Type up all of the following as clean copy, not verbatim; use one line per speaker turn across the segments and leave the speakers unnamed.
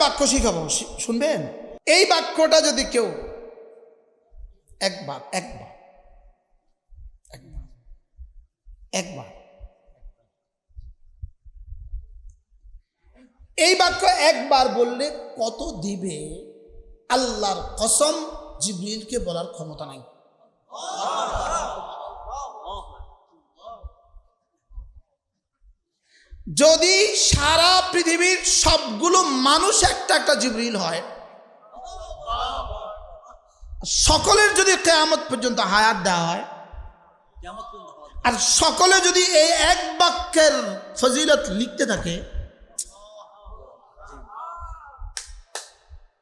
বাক্য শিখাবো, শুনবেন? এই বাক্যটা যদি কেউ একবার একবার একবার একবার এই বাক্য একবার বললে কত দিবে? আল্লাহর কসম, জিবরিলকে বলার ক্ষমতা নাই। যদি সারা পৃথিবীর সবগুলো মানুষ একটা একটা জিবরিল হয়, সকলের যদি কিয়ামত পর্যন্ত হায়াত দেওয়া হয়, আর সকলে যদি এই এক বাক্যের ফজিলত লিখতে থাকে,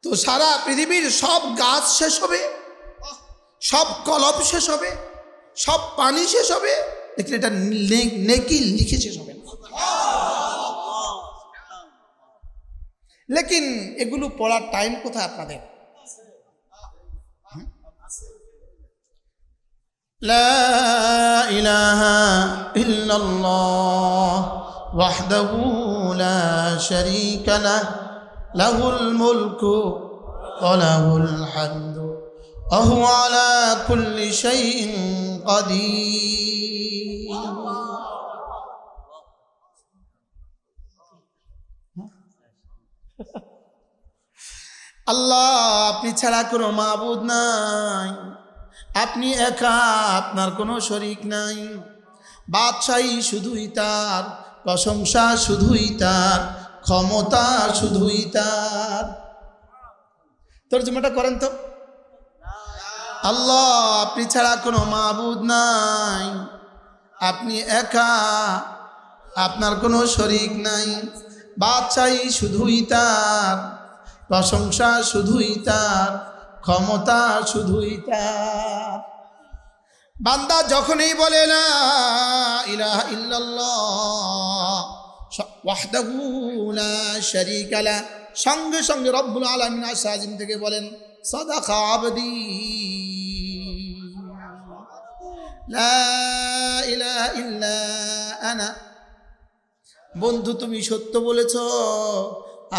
তো সারা পৃথিবীর সব গাছ শেষ হবে, সব কলব শেষ হবে, সব পানি শেষ হবে, লেকিন এটা নেকি লিখে শেষ হবে না। লেকিন এগুলো পড়ার টাইম কোথায় আপনাদের? লা ইলাহা ইল্লাল্লাহ ওয়াহদাহু লা শারীকা লাহ লাহুল মুলকু ওয়া লাহুল হামদু ওয়া হুয়া আলা কুল্লি শাইইন কাদির। আল্লাহ, আপনি ছাড়া কোনো মাবুদ নাই, আপনি একা, আপনার কোনো শরীক নাই। বাদশাহী শুধুই তার, প্রশংসা শুধুই তার, ক্ষমতা শুধুই তার। তর্জমাটা করেন তো। আল্লাহ, আপনি ছাড়া কোনো মাবুদ নাই, আপনি একা, আপনার কোনো শরীক নাই। বাদশাহী শুধুই তার, প্রশংসা শুধুই তার, ক্ষমতা শুধুই তার। বান্দা যখনই বলে লা ইলাহা ইল্লাল্লাহ ওয়াহদাহু লা শারীকা লাহ, সঙ্গে সঙ্গে রব্বুল আলামিন আরশ আজিম থেকে বলেন সাদাকা আবদি, লা ইলাহা ইল্লা আনা। বন্ধু, তুমি সত্য বলেছ,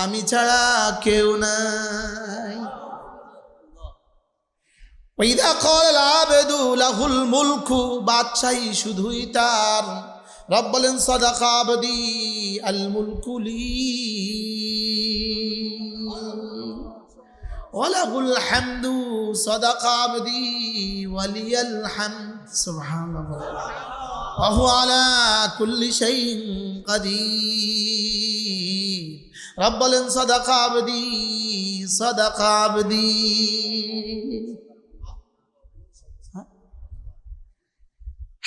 আমি ছাড়া কেউ নাই। ওয়াইদা ক্বাল আবদু লাহুল মুলকু, বাদশাহী শুধুই তার। রব বলেন সাদাকা আবদি আল মুলকু লি ওয়া লাহুল হামদু, সাদাকা আবদি ওয়ালিয়াল হামদ। সুবহানাল্লাহ ওয়া হুয়া আলা কুল্লি শাইইন কাদির। রব বলেন সাদাকা আবদি, সাদাকা আবদি।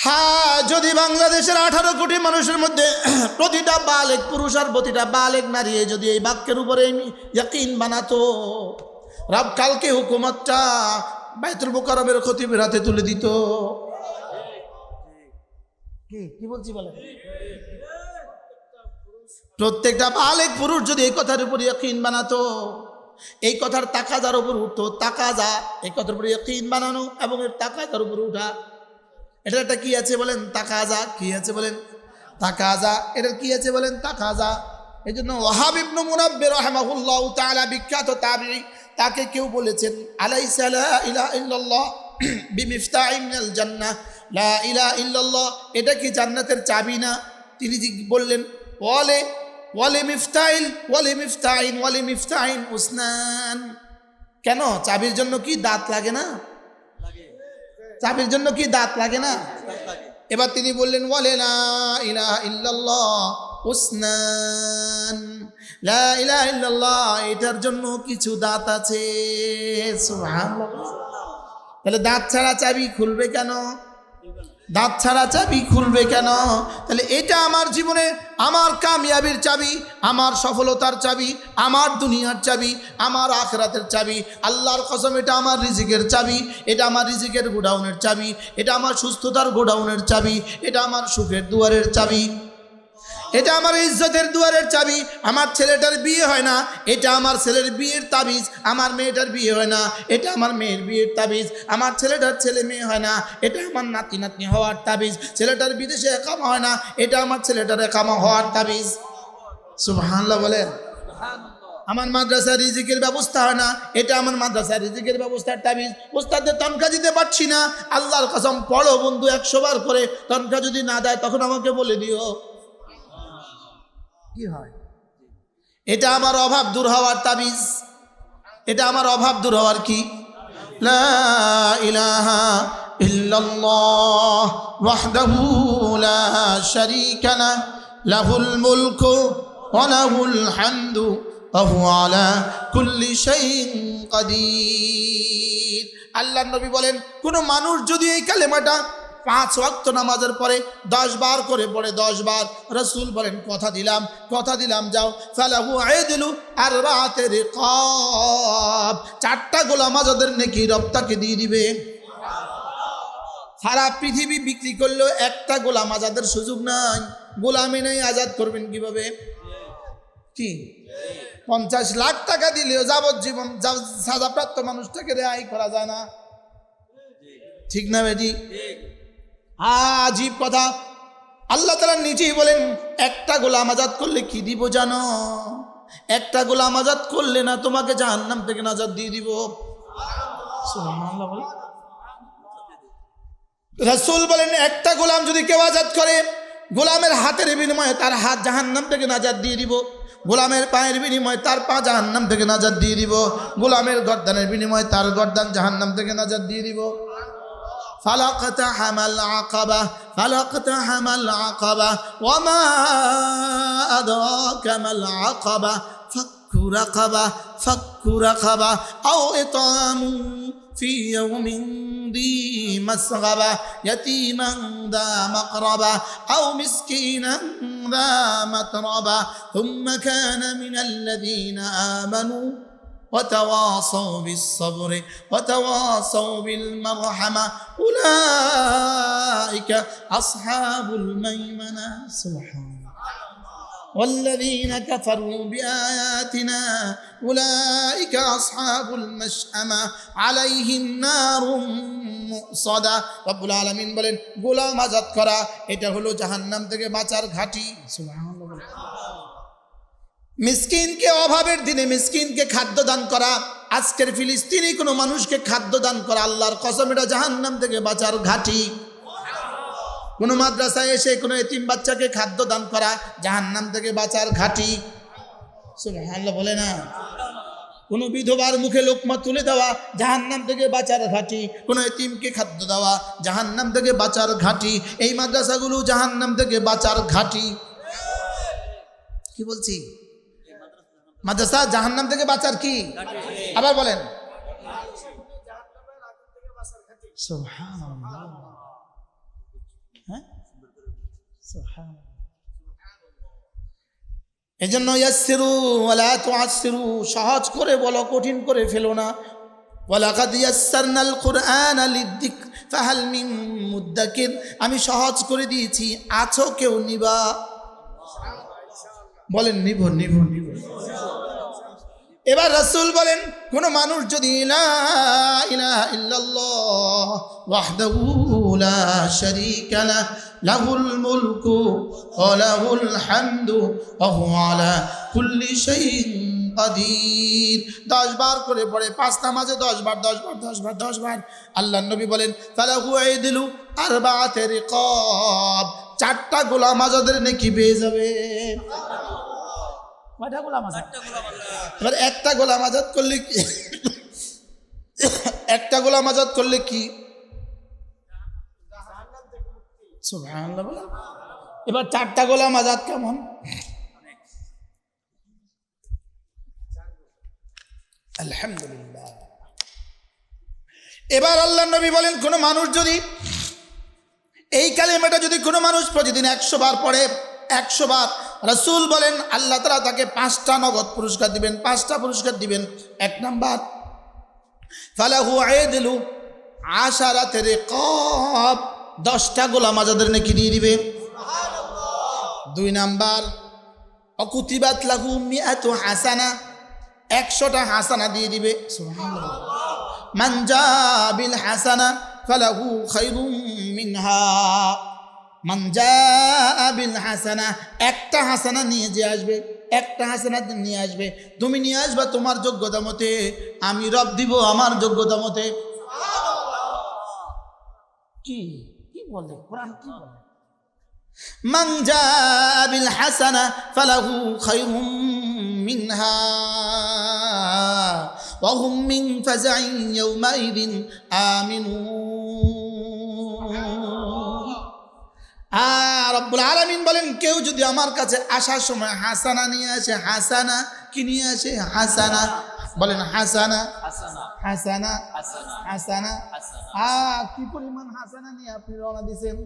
হ্যাঁ, যদি বাংলাদেশের 18 কোটি মানুষের মধ্যে প্রতিটা বালেগ পুরুষ আর প্রতিটা বালেগ নারী যদি এই বাক্যের উপরে ইয়াকিন বানাতো, রব কালকে হুকুমতটা বাইতুল মুকাররমের খতিবের হাতে তুলে দিত। কি বলছি বলে? প্রত্যেকটা বালেগ পুরুষ যদি এই কথার উপর ইয়াকিন বানাতো, এই কথার তাকাজার উপর উঠতো। তাকাজা, এই কথার উপর ইয়াকিন বানানো এবং এর তাকাজার উপর উঠা, এটা একটা কি আছে বলেন? তাকাজা। কি আছে বলেন? তাকাজা। এটা কি আছে বলেন? তাকাজা। এই জন্য ওয়াহাব ইবনে মুনাব্বির রাহিমাহুল্লাহু তাআলা, বিখ্যাত তাবিঈ, তাকে কেউ বলেছেন আলাইসা লা ইলাহা ইল্লাল্লাহ বিমিফতাহিন মিনাল জান্নাহ, লা ইলাহা ইল্লাল্লাহ এটা কি জান্নাতের চাবি না? তিনি বললেন ওয়ালি মিফতাহিন উসনান। কেন? চাবির জন্য কি দাঁত লাগে না? চাবির জন্য কি দাঁত লাগে না? এবার তিনি বললেন ওয়ালি লা ইলাহা ইল্লাল্লাহ উসনান, লা ইলাহা ইল্লাল্লাহ এটার জন্য কিছু দাঁত আছে। সুবহানাল্লাহ। তাহলে দাঁত ছাড়া চাবি খুলবে কেন? দাঁত ছাড়া চাবি খুলবে কেন? তাহলে এটা আমার জীবনে আমার কামিয়াবির চাবি, আমার সফলতার চাবি, আমার দুনিয়ার চাবি, আমার আখিরাতের চাবি। আল্লাহর কসম, এটা আমার রিজিকের চাবি, এটা আমার রিজিকের গোডাউনের চাবি, এটা আমার সুস্থতার গোডাউনের চাবি, এটা আমার সুখের দুয়ারের চাবি, এটা আমার ইজ্জতের দুয়ারের চাবি। আমার ছেলেটার বিয়ে হয় না, এটা আমার ছেলের বিয়ের তাবিজ। আমার মেয়েটার বিয়ে হয় না, এটা আমার মেয়ের বিয়ের তাবিজ। আমার ছেলেটার ছেলে মেয়ে হয় না, এটা আমার নাতি নাতনি হওয়ার তাবিজ। ছেলেটার বিদেশে একামা হয় না, এটা আমার ছেলেটার একামা হওয়ার তাবিজ। সুবহানাল্লাহ বলেন। আমার মাদ্রাসার রিজিকের ব্যবস্থা হয় না, এটা আমার মাদ্রাসার রিজিকের ব্যবস্থার তাবিজ, ওস্তাদের তনখা দিতে পারছি না, আল্লাহর কসম পড়ো বন্ধু 100 বার করে, তনখা যদি না দেয় তখন আমাকে বলে দিও। কি হয়? এটা আমার অভাব দূর হওয়ার তাবিজ, এটা আমার অভাব দূর হওয়ার কি? লা ইলাহা ইল্লাল্লাহ ওয়াহদাহু লা শারীকা লাহু লাহুল মুলকু ওয়া লাহুল হামদু ওয়া হুয়া আলা কুল্লি শাইইন কাদির। আল্লাহর নবী বলেন, কোন মানুষ যদি এই কালেমাটা 5 ওয়াক্ত নামাজের পরে 10 বার করে পড়ে, 10 বার, রাসূল বলেন কথা দিলাম যাও, ফালাহু আইদলু আরবাআত রিকাব, 4টা গোলাম আজাদের নেকি রব তাকে দিয়ে দিবে। সারা পৃথিবী বিক্রি করলেও একটা গোলাম আজাদের সুযোগ নাই, গোলামি নাই, আজাদ করবেন কিভাবে? কি 50 লাখ টাকা দিলেও যাবজ্জীবন সাজাপ্রাপ্ত মানুষটাকে রেহাই করা যায় না, ঠিক না বেটি? আজীব কথা। আল্লাহ তাআলা নিজেই বলেন, একটা গোলাম আজাদ করলে কি দিব জানো? একটা গোলাম আজাদ করলে না তোমাকে জাহান্নাম থেকে নাজাত দিয়ে দিব। সুবহানাল্লাহ। রাসূল বলেন, একটা গোলাম যদি কেউ আজাদ করে, গোলামের হাতের বিনিময়ে তার হাত জাহান্নাম থেকে নাজাত দিয়ে দিব, গোলামের পায়ের বিনিময়ে তার পা জাহান্নাম থেকে নাজাত দিয়ে দিব, গোলামের গর্দানের বিনিময়ে তার গর্দান জাহান্নাম থেকে নাজাত দিয়ে দিব। فلقتحم العقبة وما أدراك ما العقبة فك رقبة أو إطعام في يوم ذي مسغبة يتيما ذا مقربة أو مسكينا ذا متربة ثم كان من الذين آمنوا وتواصوا بالصبر وتواصوا بالمرحمة أولئك أصحاب الميمنة. سبحان الله. والذين كفروا بآياتنا أولئك أصحاب المشأمة عليهم نار مؤصدة. رب العالمين বলেন, গোলাম আজাদ করা এটা হলো জাহান্নাম থেকে বাঁচার ঘাঁটি। সুবহানাল্লাহ। মিসকিনকে অভাবের দিনে মিসকিনকে খাদ্য দান করা, আজকের ফিলিস্তিনি কোনো মানুষকে খাদ্য দান করা, আল্লাহর কসম এটা জাহান্নাম থেকে বাঁচার ঘাঁটি। কোনো মাদ্রাসায় এসে কোনো এতিম বাচ্চাকে খাদ্য দান করা, জাহান্নাম থেকে বাঁচার ঘাঁটি। সুবহানাল্লাহ বলে না? কোনো বিধবার মুখে লোকমা তুলে দেওয়া, জাহান্নাম থেকে বাঁচার ঘাঁটি। কোনো এতিমকে খাদ্য দেওয়া, জাহান্নাম থেকে বাঁচার ঘাঁটি। এই মাদ্রাসাগুলো জাহান্নাম থেকে বাঁচার ঘাঁটি। কি বলছি? মাদ্রাসা জাহান্নাম থেকে বাঁচার কি? আবার বলেন। সুবহানাল্লাহ। হ্যাঁ, সুবহানাল্লাহ। এজন্য ইয়াসসিরু ওয়ালা তুআসসিরু, সহজ করে বলো, কঠিন করে ফেলো না। ওয়ালাকাদ ইয়াসসারনাল কুরআনা লিযিকর ফাহাল মিন মুদ্দাকির, আমি সহজ করে দিয়েছি, আছো কেউ নিবা? বলেন নিব। এবার রাসূল বলেন, কোন মানুষ যদি লা ইলাহা ইল্লাল্লাহ ওয়াহদাহু লা শারীকা লাহু লাহুল মুলকু ওয়া লাহুল হামদু ওয়া হুয়া আলা কুল্লি শাইইন কাদির 10 বার করে পড়ে, 5 নামাজে 10 বার। আল্লাহর নবী বলেন, ফালাহু আইদলু আরবাআত রিকাব, 4টা গোলাম আজাদের নেকি পেয়ে যাবে। কয়টা গোলাম আজাদ? এবার একটা গোলাম আজাদ করলে কি? একটা গোলাম আজাদ করলে কি? সুবহানাল্লাহ। এবার 4টা গোলাম আজাদ কেমন? আলহামদুলিল্লাহ। এবার আল্লাহর নবী বলেন, কোন মানুষ যদি এই কালেমাটা যদি কোনো মানুষ প্রতিদিন 100 বার পড়ে, 100 বার, রাসূল বলেন আল্লাহ তাআলা তাকে 5টা নগদ পুরস্কার দিবেন। 5টা পুরস্কার দিবেন। 1 নাম্বার, ফালাহু আইদলু আশারাত রিকাব, 10টা গোলাম আজাদের নেকি দিয়ে দিবে। 2 নাম্বার, অকুতিবাত লাহু মিআতু হাসানা, 100টা হাসানা দিয়ে দিবে। সুবহানাল্লাহ। মান জা বিল হাসানা ফালাহু খায়রুম মিনহা, মান জা বিল হাসানা, একটা হাসানা নিয়ে যে আসবে, একটা হাসানা নিয়ে আসবে, তুমি নিয়ে আসবা তোমার যোগ্যতা মতে, আমি রব দিব আমার যোগ্যতা মতে। কি কি বলে কোরআন, কি বলে? মান জা বিল হাসানা ফালাহু খায়রুম মিনহা ওয়া হুম মিন ফাজাইন ইয়াউমাইদিন আমিনুন। রব্বুল আলামিন বলেন, কেউ যদি আমার কাছে আসার সময় হাসানা নিয়ে আসে, হাসানা কি নিয়ে আসে? হাসানা, বলেন হাসানা, হাসানা, হাসানা। কি পরিমাণ হাসানা নিয়ে আপনি রওনা দিয়েছেন?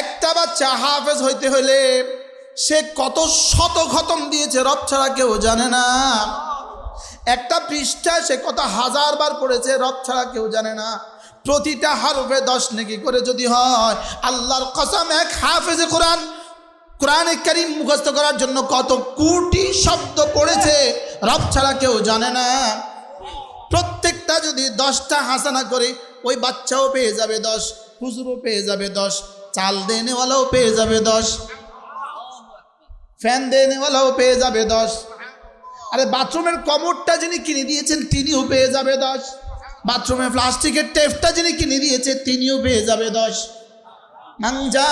একটা বাচ্চা হাফেজ হইতে হইলে সে কত শত খতম দিয়েছে রব ছাড়া কেউ জানে না। একটা পৃষ্ঠা সে কত হাজার বার পড়েছে রব ছাড়া কেউ জানে না। প্রতিটা হরফে 10 নেকি করে যদি হয়, আল্লাহর কসম এক হাফেজে কোরআন কোরআনে কারীম মুখস্থ করার জন্য কত কোটি শব্দ পড়েছে রব ছাড়া কেউ জানে না। প্রত্যেকটা যদি 10টা হাসানা করে, ওই বাচ্চাও পেয়ে যাবে 10, হুজুরও পেয়ে যাবে 10, চাল দেনেওয়ালাও পেয়ে যাবে 10, ফ্যান দেনেওয়ালাও পেয়ে যাবে 10, আরে বাথরুমের কমোডটা যিনি কিনে দিয়েছেন তিনিও পেয়ে যাবে 10, বাথরুমে প্লাস্টিকের টেপটা যিনি কিনে দিয়েছে তিনিও পেয়ে যাবে 10। মান জা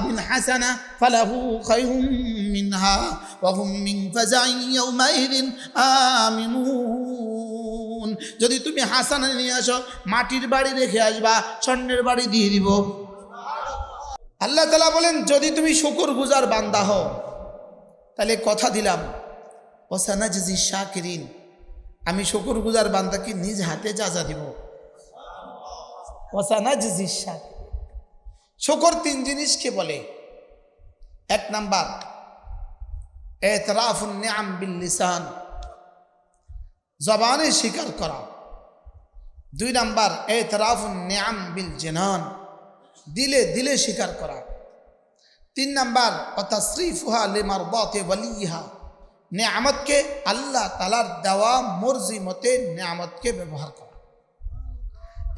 বিল হাসানা ফালাহু খায়রুম মিনহা ওয়া হুম মিন ফাজাইন ইয়াউমাইদিন আমিনুন। যদি তুমি হাসানা নিয়ে আসো, মাটির বাড়ি রেখে আসবা, স্বর্ণের বাড়ি দিয়ে দিব। আল্লাহ তাআলা বলেন, যদি তুমি শুকরগুজার বান্দা হও, তাহলে কথা দিলাম ওয়াসানাজজি শাকিরিন, আমি শুকরগুজার বান্দাকে নিজ হাতে যাজা দিব। ওয়াসানাজজি শাকিরিন। শুকর 3 জিনিসকে বলে। 1 নাম্বার ইতরাফুন নিআম বিল লিসান, জবানে স্বীকার করা। 2 নাম্বার ইতরাফুন নিআম বিল জিনান, দিলে দিলে স্বীকার করা। 3 নাম্বার তাসরিফুহা লিমারদাতি ওয়ালিহা, নিয়ামতকে আল্লাহ তাআলার দেওয়া মর্জি মতে নিয়ামতকে ব্যবহার করা।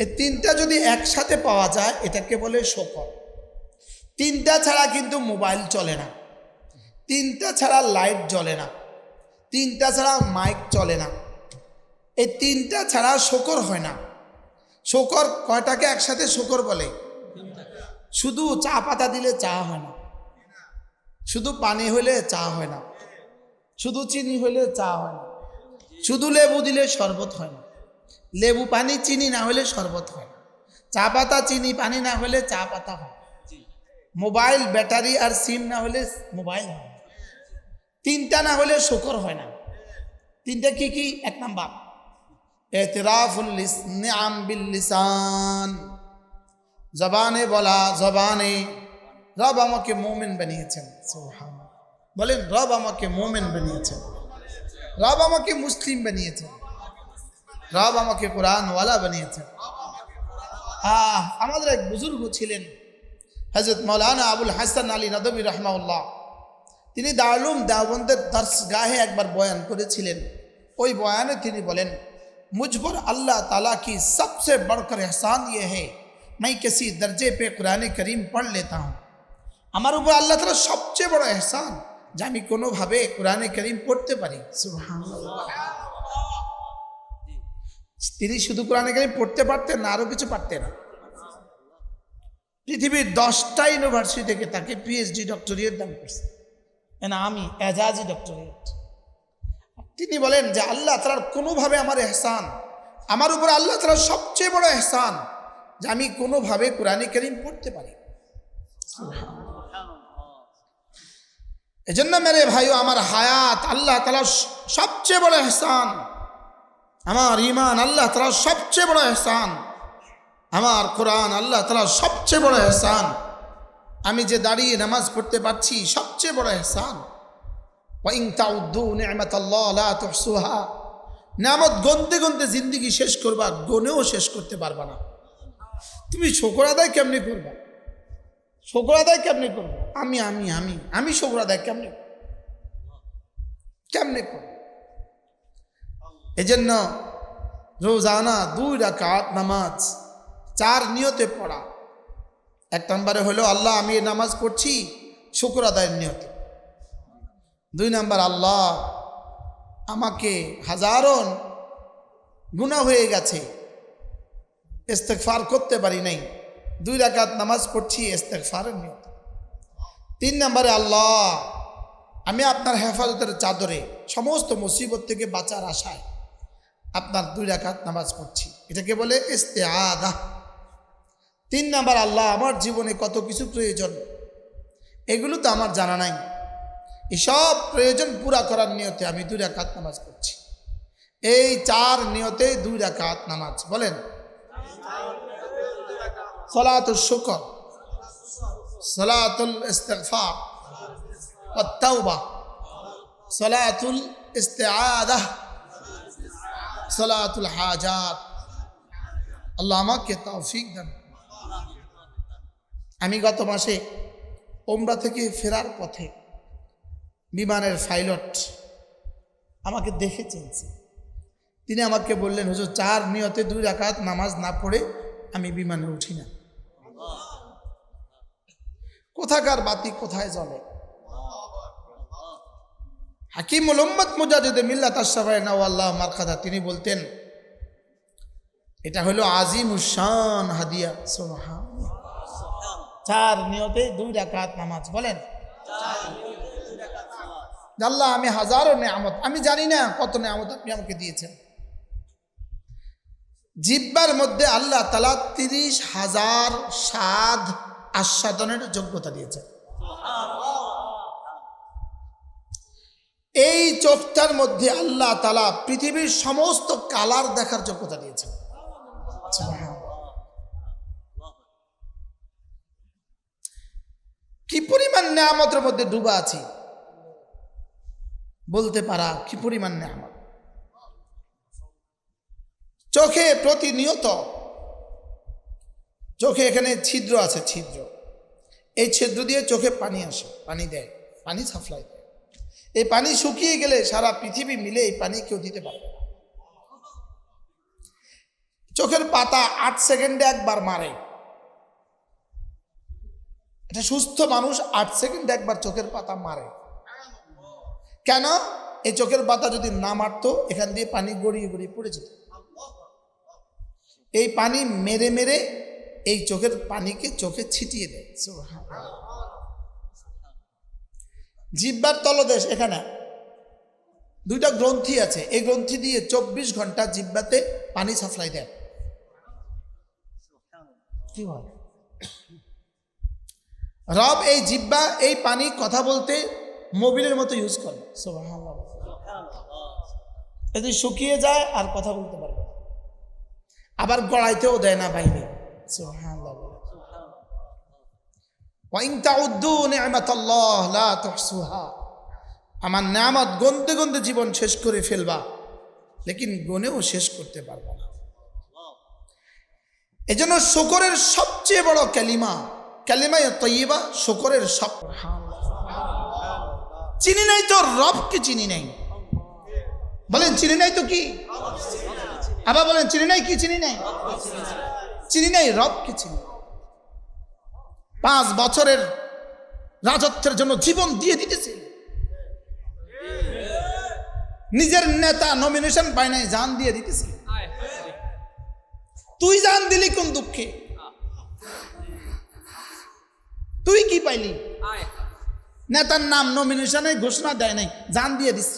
এই 3টা যদি একসাথে পাওয়া যায় এটাকে বলে শুকর। 3টা ছাড়া কিন্তু মোবাইল চলে না, 3টা ছাড়া লাইট জ্বলে না, 3টা ছাড়া মাইক চলে না, এই 3টা ছাড়া শুকর হয় না। শুকর কয়টাকে একসাথে শুকর বলে? শুধু চা পাতা দিলে চা হয় না, শুধু পানি হলে চা হয় না, শুধু চিনি হলে চা হয় না, শুধু লেবু দিলে শরবত হয় না, লেবু পানি চিনি না হলে শরবত হয় না, চা পাতা চিনি পানি না হলে চা পাতা হয়, মোবাইল ব্যাটারি আর সিম না হলে মোবাইল হয় না। 3টা না হলে শুকর হয় না। 3টা কি কি? 1 নাম্বার ইতরাফুল নিআম বিল লিসান, জবানে বলা, জবানে রব আমাকে মুমিন বানিয়েছেন। সুবহানাল্লাহ, বলেন রব আমাকে মুমিন বানিয়েছেন, রব আমাকে মুসলিম বানিয়েছেন, রব আমাকে কোরআনওয়ালা বানিয়েছেন। আমাদের এক বুজুর্গ ছিলেন হযরত মাওলানা আবুল হাসান আলী নদভী রাহমাহুল্লাহ। তিনি দারুল দেওবন্দের দরসগাহে একবার বয়ান করেছিলেন। ওই বয়ানে তিনি বলেন, मुझ पर अल्लाह ताला की सबसे बढ़कर एहसान ये है मैं किसी दर्जे पे कुरान करीम पढ़ लेता हूँ। আমার উপর আল্লাহ তাআলা সবচেয়ে বড় এহসান যে আমি কোনোভাবে কোরআনে কারীম পড়তে পারি। সুবহানাল্লাহ। তিনি শুধু কোরআনে কারীম পড়তে পারতেন না, আরো কিছু পারতেন। পৃথিবীর 10টা ইউনিভার্সিটি থেকে তাকে পিএইচডি ডক্টরেট দান করছে, আমি এজাজি ডক্টরেট। তিনি বলেন যে আল্লাহ তাআলার কোনোভাবে আমার এহসান, আমার উপর আল্লাহ তাআলার সবচেয়ে বড় এহসান যে আমি কোনোভাবে কোরআনে কারীম পড়তে পারি। এজন্য মেরে ভাইও, আমার হায়াত আল্লাহ তাআলার সবচেয়ে বড় এহসান, আমার ঈমান আল্লাহ তাআলার সবচেয়ে বড় এহসান, আমার কোরআন আল্লাহ তাআলার সবচেয়ে বড় এহসান, আমি যে দাঁড়িয়ে নামাজ পড়তে পারছি সবচেয়ে বড় এহসান। ওয়া ইন তাউদ্দু নি'মাতাল্লাহ লা তুহসুহা, নিয়ামত গুনতে গুনতে জিন্দেগি শেষ করবা, গুনেও শেষ করতে পারবা না। তুমি শুকর আদায় কেমনে করবা? শুকর আদায় কেমনে করবো? আমি শুকর আদায় কেমনে করব? এজন্য রোজানা 2 রাকাত নামাজ 4 নিয়তে পড়া। 1 নম্বরে হলো আল্লাহ আমি এই নামাজ পড়ছি শুকর আদায়ের নিয়তে। 2 নম্বর আল্লাহ আমাকে হাজারো গুনাহ হয়ে গেছে, ইস্তেগফার করতে পারি নাই, 2 রাকাত নামাজ পড়ছি ইস্তেগফারের নিয়তে। 3 নম্বরে আল্লাহ আমি আপনার হেফাজতের চাদরে সমস্ত মুসিবত থেকে বাঁচার আশায় আপনার 2 রাকাত নামাজ পড়ছি, এটাকে বলে ইস্তেআযা। 3 নম্বর আল্লাহ আমার জীবনে কত কিছু প্রয়োজন, এগুলো তো আমার জানা নাই, এসব প্রয়োজন পুরা করার নিয়তে আমি 2 রাকাত নামাজ পড়ছি। এই 4 নিয়তে 2 রাকাত নামাজ। বলেন সালাতুল শুকর, সালাতুল ইস্তিগফার, ওয়াত তাওবা, সালাতুল ইস্তিআযা, সালাতুল হাজাত। আল্লাহ আমাকে তৌফিক দান। আমি গত মাসে ওমরা থেকে ফেরার পথে বিমানের পাইলট আমাকে দেখে চিনছে। তিনি আমাকে বললেন, হুজুর 4 নিয়তে 2 রাকাত নামাজ না পড়ে আমি বিমানে উঠি না। কোথাকার বাতি কোথায় জ্বলে। হাকিমুল উম্মত মুজাদ্দিদ মিল্লাত আশ-শাফাঈ নাওয়াল্লাহ মারকাদা তিনি বলতেন, এটা হলো আজিমুশ শান হাদিয়া। সুবহানাল্লাহ। 4 নিয়তে 2 রাকাত নামাজ। বলেন আল্লাহ আমি হাজারো নেয়ামত, আমি জানি না কত নেয়ামত আপনি আমাকে দিয়েছেন। জিহ্বার মধ্যে আল্লাহ তাআলা 30,000 স্বাদ আস্বাদনের যোগ্যতা দিয়েছেন। এই চোখটার মধ্যে আল্লাহ তাআলা পৃথিবীর সমস্ত কালার দেখার যোগ্যতা দিয়েছেন। কি পরিমাণ নেয়ামতের মধ্যে ডুবা আছি বলতে পারা কি পরিমাণ নেয়ামত। চোখে প্রতিনিয়ত, চোখে এখানে ছিদ্র আছে, ছিদ্র, এই ছিদ্র দিয়ে চোখে পানি আসে, পানি দেয়, পানি সাপ্লাই দেয়। এই পানি শুকিয়ে গেলে সারা পৃথিবী মিলে এই পানি কেউ দিতে পারবে না। চোখের পাতা 8 সেকেন্ডে একবার মারে। এটা সুস্থ মানুষ 8 সেকেন্ডে একবার চোখের পাতা মারে। কেন? এই চোখের পাতা যদি না মারতো এখান দিয়ে পানি গড়িয়ে গড়িয়ে পড়ে যেত। এই পানি মেরে মেরে এই চোখের পানিকে চোখে ছিটিয়ে দেয়। জিহ্বার তলদেশ, এখানে 2টা গ্রন্থি আছে, এই গ্রন্থি দিয়ে 24 ঘন্টা জিহ্বাতে পানি সাপ্লাই দেয়। কি হয়? রব এই জিহ্বা এই পানি কথা বলতে মোবিলের মতো ইউজ করে। সুবহানাল্লাহ। যদি শুকিয়ে যায় আর কথা বলতে পারবে, আবার গড়াইতেও দেয় না বাইরে। সুবহানাল্লাহ। ওয়া ইন তাউদ্দু নি'মাতাল্লাহ লা তুহসুহা। আমার নিয়ামত গুনতে গুনতে জীবন শেষ করে ফেলবা, লেকিন গুনেও শেষ করতে পারবা না। এজন্য শুকরের সবচেয়ে বড় কালিমা কালিমায়ে তাইয়্যিবা, শুকরের সব। চিনি নাই তো রবকে চিনি নাই। বলেন চিনি নাই তো কি? আবার বলেন চিনি নাই কি? চিনি নাই, চিনি নাই রবকে চিনি। 5 বছরের রাজত্বের জন্য জীবন দিয়ে দিতেছে। নিজের নেতা নমিনেশন পায় নাই, জান দিয়ে দিতেছে। তুই জান দিলি কোন দুঃখে? তুই কি পাইলি? নেতার নাম নমিনেশনে ঘোষণা দেয় নাই, জান দিয়ে দিস।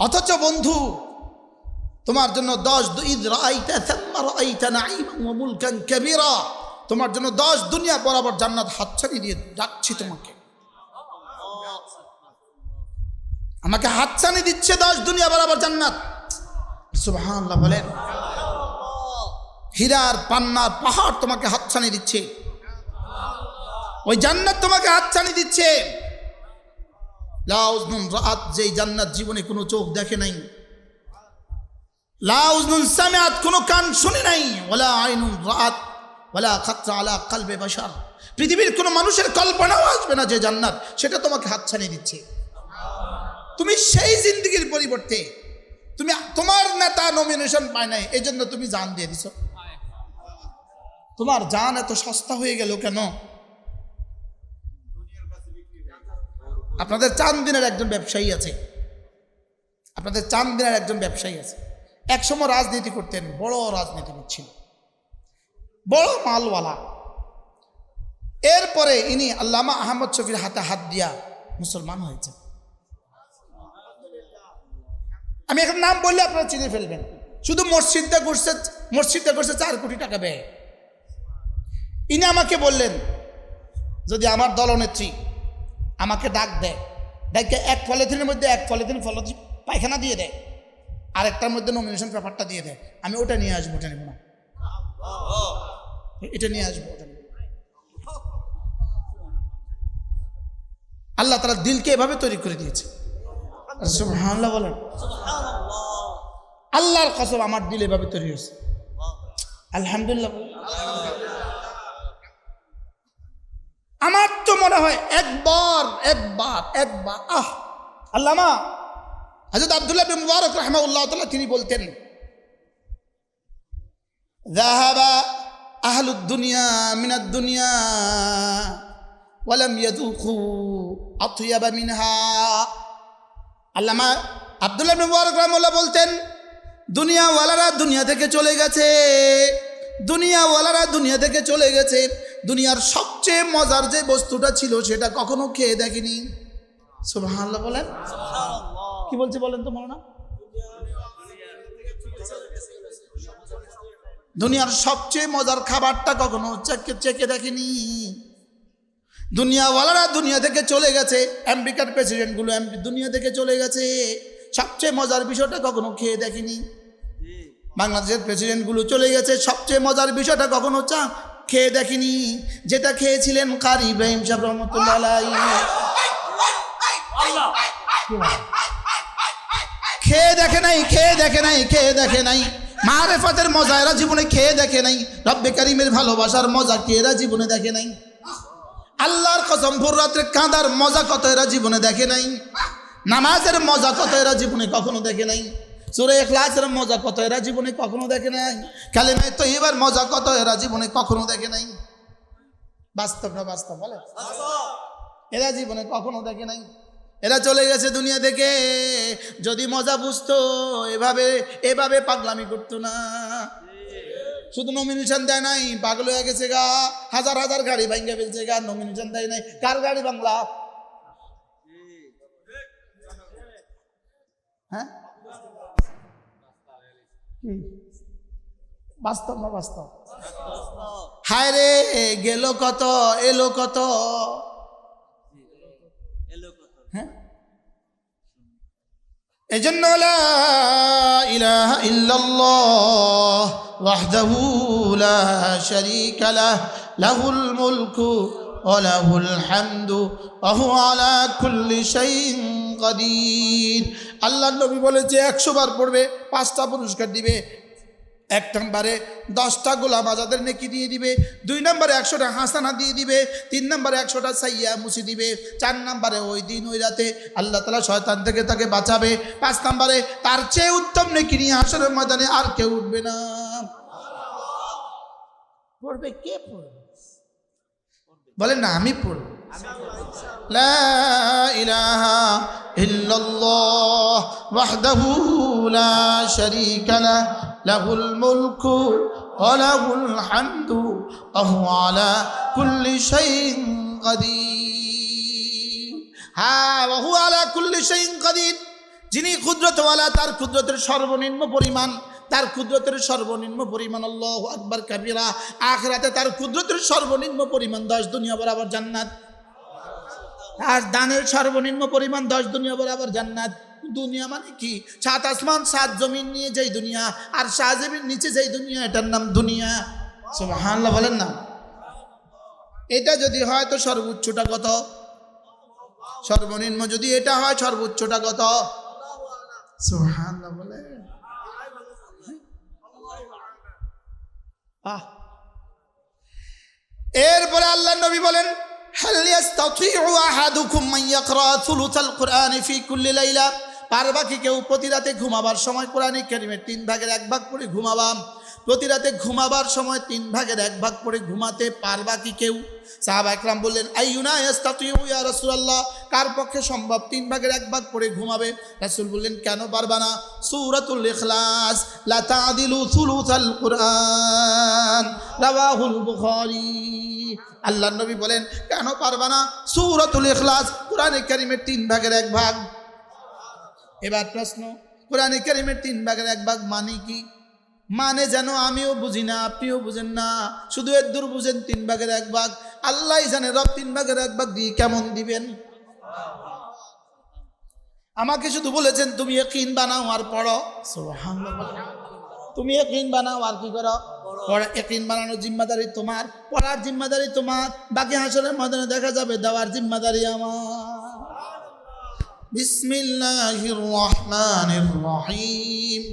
অথচ বন্ধু তোমার জন্য 10 ঈদ রাআইতা সাম্মা রাআইতা নাঈমান ওয়া মুলকান কাবীরা, তোমার জন্য 10 দুনিয়া বরাবর জান্নাত হাতছানি দিয়ে ডাকছি তোমাকে। আমাকে হাতছানি দিচ্ছে 10 দুনিয়া বরাবর জান্নাত। সুবহানাল্লাহ বলেন। হীরার পান্নার পাহাড় তোমাকে হাতছানি দিচ্ছে, ওই জান্নাত তোমাকে হাতছানি দিচ্ছে। লা উযনুন রাআত, যেই জান্নাত জীবনে কোনো চোখ দেখে নাই। লা উযনুন সামিআত, কোনো কান শুনে নাই। ওয়ালা আইনুন রাআত ওয়ালা খাতরা আলা কলবে বাশার, পৃথিবীর কোনো মানুষের কল্পনাও আসবে না যে জান্নাত, সেটা তোমাকে হাতছানি দিচ্ছে। তুমি সেই জিন্দেগির পরিবর্তে তুমি তোমার নেতা নমিনেশন পায় নাই, এই জন্য তুমি জান দিয়ে দিছো। তোমার জান এত সস্তা হয়ে গেল কেন? আপনাদের চান্দিনের একজন ব্যবসায়ী আছে, আপনাদের চান্দিনের একজন ব্যবসায়ী আছে, একসময় রাজনীতি করতেন, বড় রাজনীতিবিদ ছিল, বড় মালওয়ালা। এরপরে ইনি আল্লামা আহমদ শফির হাতে হাত দিয়া মুসলমান হয়েছে। আমি এখন নাম বললে আপনারা চিনে ফেলবেন। শুধু মসজিদটা করছে 4 কোটি টাকা ব্যয়। ইনি আমাকে বললেন, যদি আমার দলনেত্রী আমাকে ডাক দেয়, ডাকে এক পলিথিনের মধ্যে 1 পলিথিন পায়খানা দিয়ে দেয়, আরেকটার মধ্যে নমিনেশন পেপারটা দিয়ে দেয়, আমি ওটা নিয়ে আসবো, ওটা নেব না, এটা নিয়ে আসবো, ওটা নেব। আল্লাহ তাআলা দিলকে এভাবে তৈরি করে দিয়েছে। সুবহানাল্লাহ বলেন। আল্লাহর কসম, আমার দিল এভাবে তৈরি হয়েছে। আলহামদুলিল্লাহ। আমার তো মনে হয় একবার আল্লামা হযরত আব্দুল্লাহ বিন মুবারক রাহিমাহুল্লাহ তাআলা তিনি বলতেন, যাহাবা আহলুদ দুনিয়া মিনাদ দুনিয়া ওয়া লাম ইয়াযুকু আতয়াবা মিনহা। আল্লামা আব্দুল্লাহ বিন মুবারক রাহিমাহুল্লাহ বলতেন, দুনিয়াওয়ালারা দুনিয়া থেকে চলে গেছে, দুনিয়াওয়ালারা দুনিয়া থেকে চলে গেছে, দুনিয়ার সবচেয়ে মজার যে বস্তুটা ছিল সেটা কখনো খেয়ে দেখেনি। সুবহানাল্লাহ বলেন। কি বলছে বলেন তো মাওলানা? দুনিয়ার সবচেয়ে মজার খাবারটা কখনো চেখে দেখেনি। দুনিয়াওয়ালারা দুনিয়া থেকে চলে গেছে, আমেরিকার প্রেসিডেন্টগুলো দুনিয়া থেকে চলে গেছে, সবচেয়ে মজার বিষয়টা কখনো খেয়ে দেখেনি। বাংলাদেশের প্রেসিডেন্টগুলো চলে গেছে, সবচেয়ে মজার বিষয়টা কখনো খেয়ে দেখেনি, যেটা খেয়েছিলেন কারি ইব্রাহিম সাহেব রহমতুল্লাহ আলাইহি। খেয়ে দেখে নাই মারেফাতের মজা এরা জীবনে খেয়ে দেখে নাই, রব্বে কারিমের ভালোবাসার মজা কি এরা জীবনে দেখে নাই, আল্লাহর কসম ভোর রাত্রে কাঁদার মজা কত এরা জীবনে দেখে নাই, নামাজের মজা কত এরা জীবনে কখনো দেখে নাই, সূরা ইখলাসের মজা কত এরা জীবনে কখনো দেখে নাই, কালেমা তাইয়্যিবার মজা কত এরা জীবনে কখনো দেখে নাই। বাস্তব না বাস্তব বলে? এরা জীবনে কখনো দেখে নাই। এরা চলে গেছে দুনিয়া থেকে। যদি মজা বুঝতো এভাবে পাগলামি করতো না। শুধু নমিনেশন দেয় নাই, পাগল হয়ে গেছে গা, হাজার হাজার গাড়ি ভাঙ্গে ফেলছে গা, নমিনেশন দেয় নাই। কার গাড়ি বাংলা? হ্যাঁ, বাস্তব না বাস্তব? হায় রে, গেল কত এলো কত। হ্যাঁ, এজন্য লা ইলাহা ইল্লাল্লাহ ওয়াহদাহু লা শারীকা লাহু লাহুল মুলকু ওয়া লাহুল হামদু ওয়া হুয়া আলা কুল্লি শাইইন কাদির। আল্লাহর নবী বলেছে 100 বার পড়বে 5টা পুরস্কার দিবে। 1 নম্বরে 10টা গোলাম আজাদের নেকি দিয়ে দিবে, 2 নম্বরে 100টা হাসানা দিয়ে দিবে, 3 নম্বরে 100টা সাইয়্যা মুছে দিবে, 4 নম্বরে ওই দিন ওই রাতে আল্লাহ তাআলা শয়তান থেকে তাকে বাঁচাবে, 5 নম্বরে তার চেয়ে উত্তম নেকি নিয়ে হাশরের ময়দানে আর কেউ উঠবে না। পড়বে কে? পড়বে বলেন না, আমি পড়ব। লা ইলাহা ইল্লাল্লাহ ওয়াহদাহু লা শারীকা লাহু লাহুল মুলকু ওয়া লাহুল হামদু ওয়া হুয়া আলা কুল্লি শাইইন কাদির। হ্যাঁ, ওয়া হুয়া আলা কুল্লি শাইইন কাদির। যিনি কুদরতওয়ালা, তার কুদরতের সর্বনিম্ন পরিমাণ আল্লাহু আকবার কাবীরা। আখিরাতে তার কুদরতের সর্বনিম্ন পরিমাণ 10 দুনিয়া বরাবর জান্নাত। আর দানের সর্বনিম্ন পরিমাণ 10 দুনিয়া বরাবর জান্নাত। দুনিয়া মানে কি? 7 আসমান 7 জমিন নিয়ে যেই দুনিয়া, আর শাহজমিন নিচে যেই দুনিয়া, এটার নাম দুনিয়া। সুবহানাল্লাহ বলেন না? এটা যদি হয় তো সর্বোচ্চটা কত? সর্বনিম্ন যদি এটা হয়, সর্বোচ্চটা কত? সুবহানাল্লাহ বলেন। এরপরে আল্লাহর নবী বলেন, হাল ইয়াস্তাতিউ আহাদুকুম মান ইয়াকরা থুলুসাল কুরআনি ফি কুল্লি লাইলা। পারবা কি কেউ প্রতি রাতে ঘুমাবার সময় কোরআন কারীমের 3 ভাগের 1 ভাগ পড়ে ঘুমাবাম? প্রতি রাতে ঘুমাবার সময় 3 ভাগের 1 ভাগ পড়ে ঘুমাতে পারবা কি কেউ? সাহাবা একরাম বললেন, আইয়ুনা ইস্তাতিউ ইয়া রাসূলুল্লাহ, কার পক্ষে সম্ভব 3 ভাগের 1 ভাগ পড়ে ঘুমাবে? রাসূল বললেন, কেন পারবা না? সূরাতুল ইখলাস লা তা'দিলু সুলুসাল কুরআন, রাওয়াহুল বুখারী। আল্লাহর নবী বলেন, কেন পারবা না? সূরাতুল ইখলাস কোরআন কারীমের 3 ভাগের 1 ভাগ। এবার প্রশ্ন, কোরআন কারীমের 3 ভাগের 1 ভাগ মানে কি? মানে যেন আমিও বুঝি না, আপনিও বুঝেন না, শুধু এর দূর বুঝেন 3 ভাগের 1 ভাগ। আল্লাহই জানে রব 3 ভাগের 1 ভাগ দিয়ে কেমন দিবেন। আমাকে শুধু বলেছেন তুমি ইয়াকিন বানাও আর পড়ো, সুবহানাল্লাহ। তুমি ইয়াকিন বানাও আর কি করো? পড়া। ইয়াকিন বানানোর জিম্মাদারি তোমার, পড়ার জিম্মাদারি তোমার, বাকি হাসরের ময়দানে দেখা যাবে দেওয়ার জিম্মাদারি আমার। বিসমিল্লাহির রহমানির রহিম।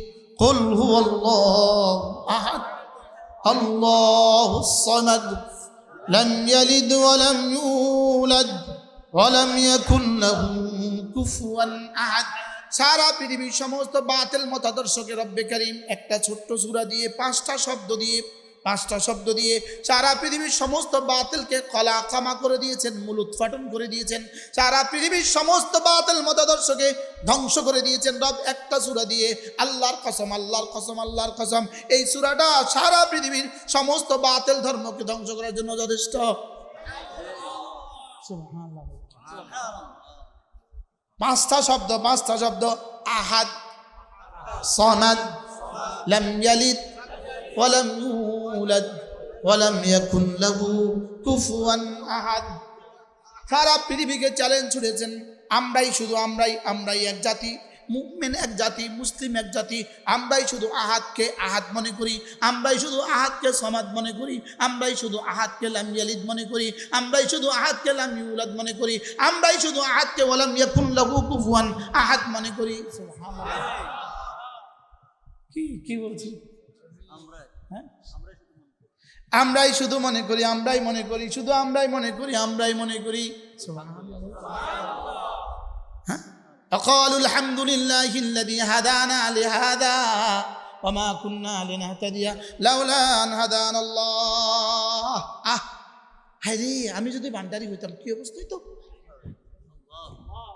কুল হুয়াল্লাহু আহাদ, আল্লাহুস সামাদ, লাম ইয়ালিদ ওয়া লাম ইউলাদ ওয়া লাম ইয়াকুল লাহু কুফুয়ান আহাদ। সারা পৃথিবীর সমস্ত বাতিল মতাদর্শকে রব্বে কারীম একটা ছোট্ট সূরা দিয়ে 5টা শব্দ দিয়ে সারা পৃথিবীর সমস্ত বাতিলকে কলা কামা করে দিয়েছেন, মূলোৎপাটন করে দিয়েছেন। সারা পৃথিবীর সমস্ত বাতিল মতাদর্শকে ধ্বংস করে দিয়েছেন রব একটা সূরা দিয়ে। আল্লাহর কসম, আল্লাহর কসম, আল্লাহর কসম, এই সূরাটা সারা পৃথিবীর সমস্ত বাতিল ধর্মকে ধ্বংস করার জন্য যথেষ্ট। সুবহানাল্লাহ। 5টা শব্দ, আহাদ, সামাদ, লাম ইয়ালিদ ওয়া লাম ইউলাদ ওয়া লাম ইয়াকুন লাহু কুফুয়ান আহাদ। সারা পৃথিবীকে চ্যালেঞ্জ ছুড়েছেন, আমরাই এক জাতি, মুমিন এক জাতি, মুসলিম এক জাতি। আমরাই শুধু আহাদকে আহাদ মনে করি, আমরাই শুধু আহাদকে সামাদ মনে করি, আমরাই শুধু আহাদকে লাম ইয়ালিদ মনে করি, আমরাই শুধু আহাদকে লাম ইউলাদ মনে করি, আমরাই শুধু আহাদকে ওয়া লাম ইয়াকুন লাহু কুফুয়ান আহাদ মনে করি। সুবহানাল্লাহ। কি বলছি? আমরাই শুধু মনে করি, আমরাই মনে করি, শুধু আমরাই মনে করি। সুবহানাল্লাহ। হ্যাঁ, وقالوا الحمد لله الذي هدانا لهذا وما كنا لنهتدي لولا أن هدانا الله। হায়রে, আমি যদি ভান্ডারি হইতাম কি অবস্থা হইতো?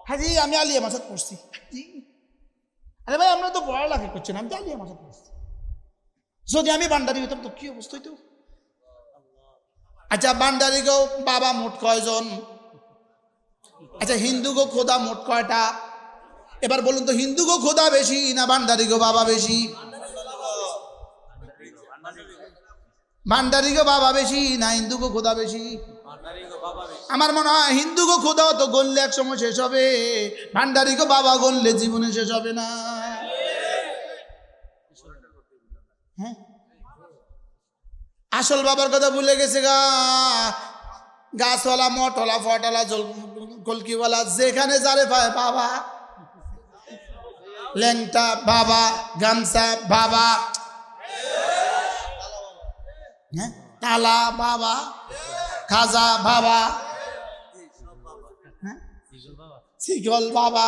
হায়রে, আমি আলিয়া মাসাদ পড়ছি। আরে ভাই, আমরা তো পড়ালেখা করছেন, আমি তো আলিয়া মাসাদ পড়ছি। যদি আমি ভান্ডারি হইতাম তো কি অবস্থা হইতো? আচ্ছা, ভান্ডারি গো বাবা মোট কয়জন? আচ্ছা, হিন্দু গো খোদা মোট কয়টা? এবার বলুন তো, হিন্দু গো খোদা বেশি না ভান্ডারি গো বাবা বেশি? ভান্ডারি গো বাবা বেশি না হিন্দু গো খোদা বেশি? আমার মনে হয় হিন্দু গো খোদা তো গণলে এক সময় শেষ হবে, ভান্ডারি গো বাবা গণলে জীবনে শেষ হবে না। হ্যাঁ, আসল বাবার কথা ভুলে গেছে গা। গাছওয়ালা, মঠওয়ালা, ফটওয়ালা, কলকিওয়ালা, যেখানে যারে পায় বাবা, ল্যাংটা বাবা, গামছা বাবা, হ্যাঁ, তালা বাবা, খাজা বাবা, হ্যাঁ, শিকল বাবা,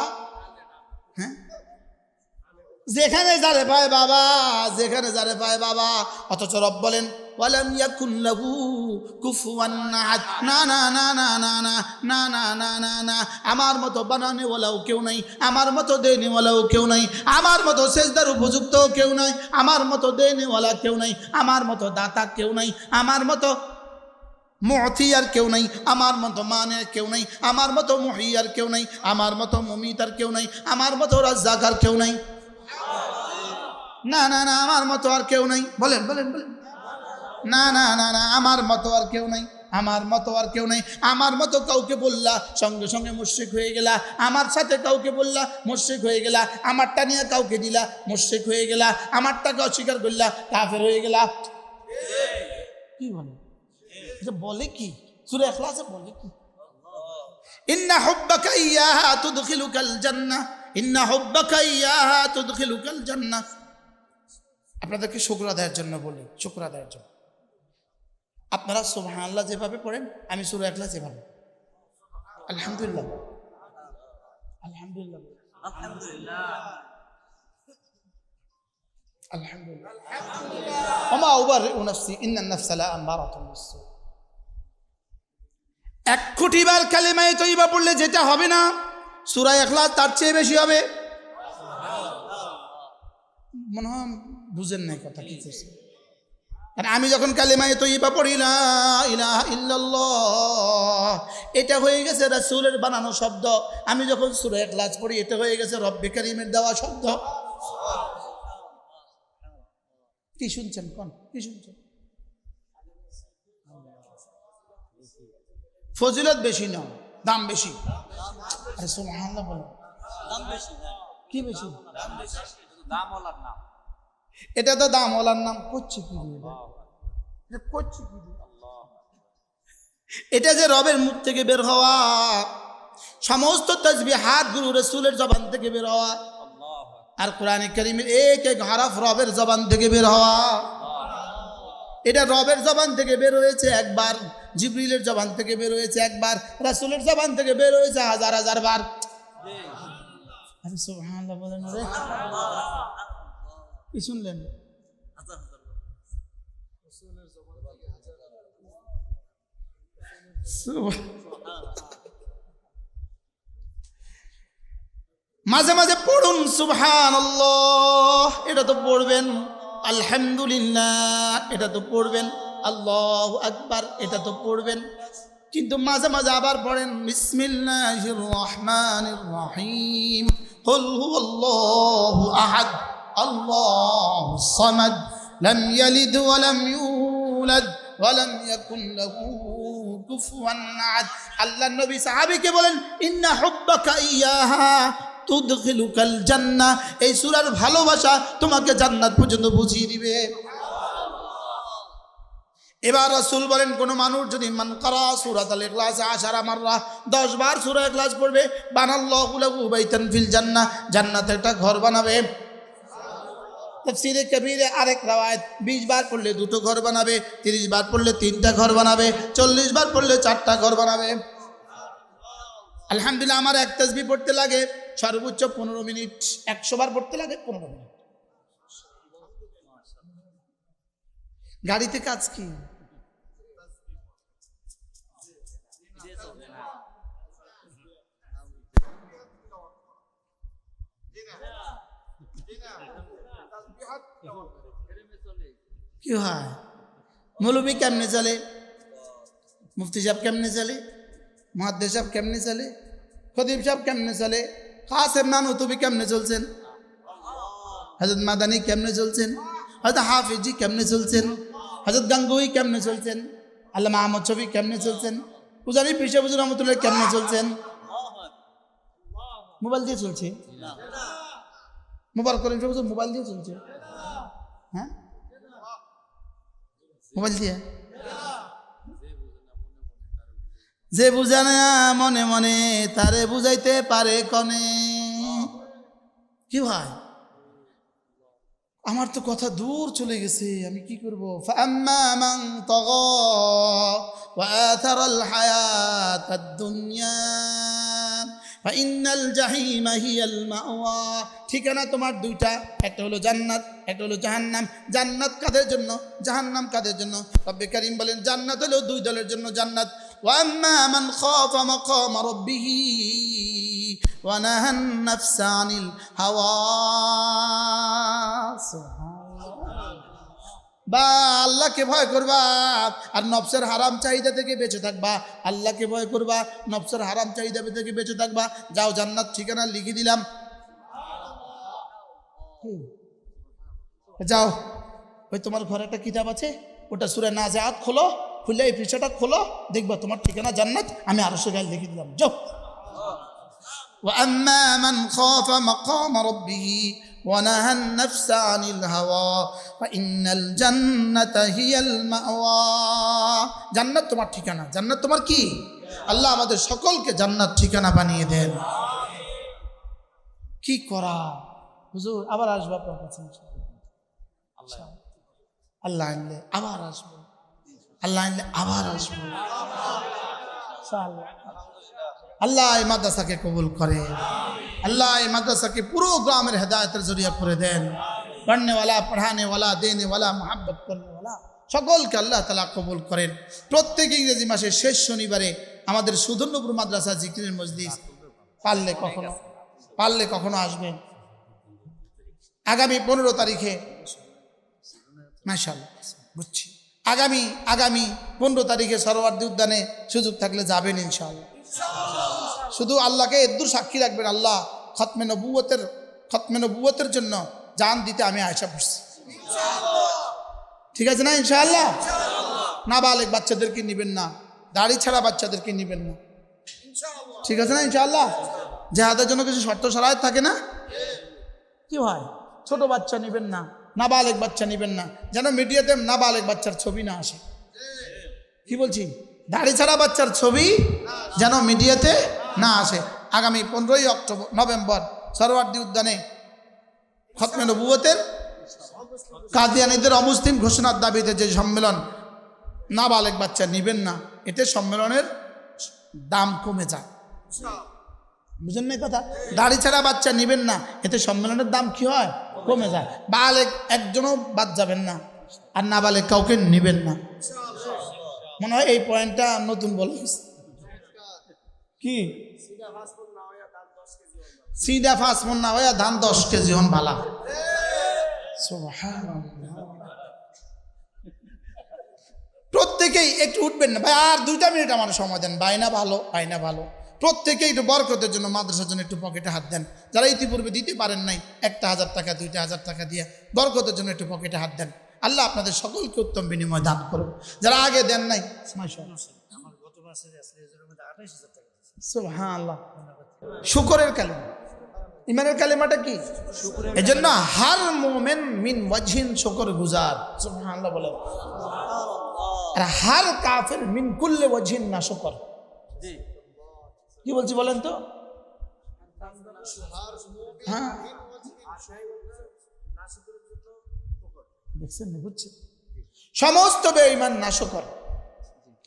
হ্যাঁ, যেখানে যারে পায় বাবা, যেখানে যারে পায় বাবা। অথচ রব বলেন, ওয়ালাম ইয়াকুন লাহু কুফুয়ান আহাদ। না না না না না না না না না না না, আমার মতো বানানে ওয়ালাও কেউ নাই, আমার মতো দেনে ওয়ালাও কেউ নাই, আমার মতো সেজদার উপযুক্ত কেউ নাই, আমার মতো দেনে ওয়ালা কেউ নাই, আমার মতো দাতা কেউ নাই, আমার মতো মুতি আর কেউ নাই, আমার মতো মানের কেউ নাই, আমার মতো মুহি আর কেউ নাই, আমার মতো মুমিত আর কেউ নাই, আমার মতো রাজ্জাক আর কেউ নাই। না না না, আমার মতো আর কেউ নাই। বলেন বলেন বলেন। না না না না, আমার মতো আর কেউ নাই, আমার মতো আর কেউ নাই। আমার মতো কাউকে বললা সঙ্গে সঙ্গে মুশরিক হয়ে গেলা, আমার সাথে কাউকে বললা মুশরিক হয়ে গেলা, আমারটা নিয়ে কাউকে দিলা মুশরিক হয়ে গেলা, আমারটাকে অস্বীকার করলা কাফের হয়ে গেলা। কি বলে? বলে কি সূরা ইখলাসে বলে কি? ইন্না হুব্বাকা ইয়াহা তুদখিলুকাল জান্নাহ, ইন্না হুব্বাকা ইয়াহা তুদখিলুকাল জান্নাহ। আপনাদেরকে শুকর আদায়ের জন্য বলি, শুকর আদায়ের জন্য। আপনারা সুবহানাল্লাহ যেভাবে পড়েন, আমি সূরা ইখলাস যেভাবে। আলহামদুলিল্লাহ, আলহামদুলিল্লাহ, এক কোটিবার কালেমায়ে তয়্যিবা পড়লে যেটা হবে না সূরা ইখলাস তার চেয়ে বেশি হবে। মনে হয় বুঝেন নাই কথা কি করছে। আর আমি যখন কালেমায়ে তয়্যিবা পড়ি লা ইলাহা ইল্লাল্লাহ, এটা হয়ে গেছে রাসূলের বানানো শব্দ। আমি যখন সূরা ইখলাস পড়ি এটা হয়ে গেছে রব্বে কারীমের দেওয়া শব্দ। কি শুনছেন কোন কি শুনছেন? ফজিলত বেশি না, দাম বেশি। আরে সুবহানাল্লাহ বলো,
দাম বেশি।
কি বেশি?
দাম বেশি, দাম ওলার নাম।
এটা তো দাম ওলার নাম করছে কি দিয়ে? করছে কি দিয়ে? এটা যে রবের মুখ থেকে বের হওয়া, সমস্ত তাসবিহাত গুরু রাসূলের জবান থেকে বের হওয়া, আর কোরআনে কারীমের এক এক হরফ রবের জবান থেকে বের হওয়া। এটা রবের জবান থেকে বের হয়েছে একবার, জিবরিলের জবান থেকে বের হয়েছে একবার, রাসূলের জবান থেকে বের হয়েছে হাজার হাজার বার। আরে সুবহানাল্লাহ বলেন রে, কি শুনলেন? মাঝে মাঝে পড়ুন সুবহানাল্লাহ, এটা তো পড়বেন। আলহামদুলিল্লাহ, এটা তো পড়বেন। আল্লাহু আকবার, এটা তো পড়বেন। কিন্তু মাঝে মাঝে আবার পড়েন বিসমিল্লাহির রহমানির রহিম, কুল হুয়াল্লাহু আহাদ আল্লাহুস সামাদ লাম ইয়ালিদ ওয়া লাম ইউলাদ ওয়া লাম ইয়াকুন লাহু কুফুয়ান আহাদ। আল্লাহর নবী সাহাবীকে বলেন ইন্না হুব্বাকা ইয়াহা তুদখিলুকাল জান্নাহ, এই সূরার ভালোবাসা তোমাকে জান্নাত পর্যন্ত পৌঁছিয়ে দিবে। এবার রাসূল বলেন কোন মানুষ যদি মান কারা সূরাতুল ইখলাস 10 মাররা 10 বার সূরা ইখলাস পড়বে, বানাল্লাহু লাহু বাইতান ফিল জান্নাহ, জান্নাতে একটা ঘর বানাবে। তাফসীরে কবীরে আরেক রওয়ায়াত 20 বার পড়লে 2টো ঘর বানাবে, 30 বার পড়লে 3টা ঘর বানাবে, 40 বার পড়লে 4টা ঘর বানাবে। আলহামদুলিল্লাহ, আমার এক তাসবিহ পড়তে লাগে সর্বোচ্চ 15 মিনিট, 100 বার পড়তে লাগে 15 মিনিট। গাড়িতে কাজ কি? কি হয়? মৌলবী কেমনে চলে, মুফতি সাহেব কেমনে চলে, মুহাদ্দিস সাহেব কেমনে চলে, খতিব সাহেব কেমনে চলে, কাসেম নানুতুবি কেমনে চলছেন, হযরত মাদানী কেমনে চলছেন, হযরত হাফিজি কেমনে চলছেন, হযরত গাঙ্গুহি কেমনে চলছেন, আল্লামা আহমদ শফি কেমনে চলছেন, পূজারী পীর সাহেব হুজুর রহমাতুল্লাহ কেমনে চলছেন? মোবাইল দিয়ে চলছে। মোবাইল করেন সব মোবাইল দিয়ে চলছে। হ্যাঁ, মোবাইল দিয়ে। যে বুঝে না মনে মনে তারে বুঝাইতে পারে কনে। কি ভাই, আমার তো কথা দূর চলে গেছে, আমি কি করব? ফাম্মা মান তাগা ওয়া আথারাল হায়াতাদ দুনিয়া ফাইন্নাল জাহিমা হিয়াল মাওয়া। ঠিকানা তোমার দুইটা, একটা হলো জান্নাত, একটা হলো জাহান্নাম। জান্নাত কাদের জন্য, জাহান্নাম কাদের জন্য? রব্বে কারীম বলেন জান্নাত হলো দুই দলের জন্য। জান্নাত ওয়া আম্মা মান খাফা মাকামা রাব্বিহি ওয়া নাহান নাফসা আনিল হাওয়া। বা আল্লাহকে ভয় করবা আর নফসের হারাম চাহিদা থেকে বেঁচে থাকবা। আল্লাহকে ভয় করবা, নফসের হারাম চাহিদা থেকে বেঁচে থাকবা। যাও, জান্নাত ঠিকানা লিখে দিলাম, যাও। ওই তোমার ঘরে একটা কিতাব আছে, ওটা সূরা নাজিআত খোলো, খুলে এই পৃষ্ঠাটা খোলো, দেখবা তোমার ঠিকানা জান্নাত। আমি আরশের গায়ে লিখে দিলাম, যাও। ওয়া আম্মা মান খাফা মাকামা রাব্বিহি ওয়া নাহান নাফসা আনিল হাওয়া ফাইন্নাল জান্নাতা হিয়াল মাওয়া। জান্নাত তোমার ঠিকানা। জান্নাত তোমার কি? আল্লাহ আমাদের সকলকে জান্নাত ঠিকানা বানিয়ে দেন। কি করা হুজুর, আবার আসবো আপনার কাছে। আল্লাহ আনলে আবার আসবো, আল্লাহ আনলে আবার আসবো। আল্লাহ এই মাদ্রাসাকে কবুল করে। अल्लाह ये मदरसा के पूरे ग्राम में हिदायत जरिया করে দেন पढ़ने वाला पढ़ाने वाला देने वाला मोहब्बत करने वाला সকলকে আল্লাহ তাআলা কবুল করেন প্রত্যেক ইংরেজি মাসের শেষ শনিবারে আমাদের সুদর্ণপুর মাদ্রাসা জিকিরের মজলিস পারলে কখনো আসবেন আগামী 15 তারিখে মাশাআল্লাহ বুঝছি আগামী 15 তারিখে সরোয়ার্দী উদ্যানে সুযোগ থাকলে যাবেন ইনশাআল্লাহ শুধু আল্লাহকে এদ্দুর সাক্ষী রাখবেন আল্লাহ খতমে নবুয়তের জন্য জান দিতে আমি আশা করছি ঠিক আছে না ইনশাআল্লাহ নাবালেগ বাচ্চাদেরকে নেবেন না দাড়ি ছাড়া বাচ্চাদেরকে নেবেন না ঠিক আছে না ইনশাআল্লাহ জিহাদের জন্য কিছু শর্ত শরায়ত থাকে না কি হয় ছোট বাচ্চা নেবেন না নাবালেগ বাচ্চা নেবেন না যেন মিডিয়াতে নাবালেগ বাচ্চার ছবি না আসে কি বলছি দাড়ি ছাড়া বাচ্চার ছবি যেন মিডিয়াতে না আসে আগামী 15 নভেম্বর সরোয়ার্দী উদ্যানে খতমে নবুয়তের কাদিয়ানীদের অমুসলিম ঘোষণার দাবিতে যে সম্মেলন নাবালেগ বাচ্চা নেবেন না এতে সম্মেলনের দাম কমে যায় বুঝেন না কথা দাড়ি ছাড়া বাচ্চা নেবেন না এতে সম্মেলনের দাম কি হয় কমে যায় বালেগ একজনও বাদ যাবেন না আর নাবালেগ কাউকে নেবেন না মনে হয় এই পয়েন্টটা নতুন বলা হয়েছে কি সিডা 5 মণ না হইয়া ধান 10 কেজি হন ভালা প্রত্যেকেই একটু উঠবেন না ভাই আর 2টা মিনিট আমার সময় দেন বাইনা ভালো প্রত্যেকেই একটু বরকতের জন্য মাদ্রাসার জন্য একটু পকেটে হাত দেন যারা ইতিপূর্বে দিতে পারেন নাই 1000 টাকা 2000 টাকা দিয়ে বরকতের জন্য একটু পকেটে হাত দেন আল্লাহ আপনাদের সকলকে উত্তম বিনিময় দান করুন যারা আগে দেন নাই সুবহানাল্লাহ শুকরের কালিমা ইমানের কালিমাটা কি এজন্য হার মুমিন মিন ওয়াজহিন শুকর গুজার সুবহানাল্লাহ বলে আর হার কাফির মিন কুল্লি ওয়াজহিন নাশুকর জি কি বলছি বলেন তো হ্যাঁ দেখছেন বুঝছেন সমস্ত বেঈমান নাশুকর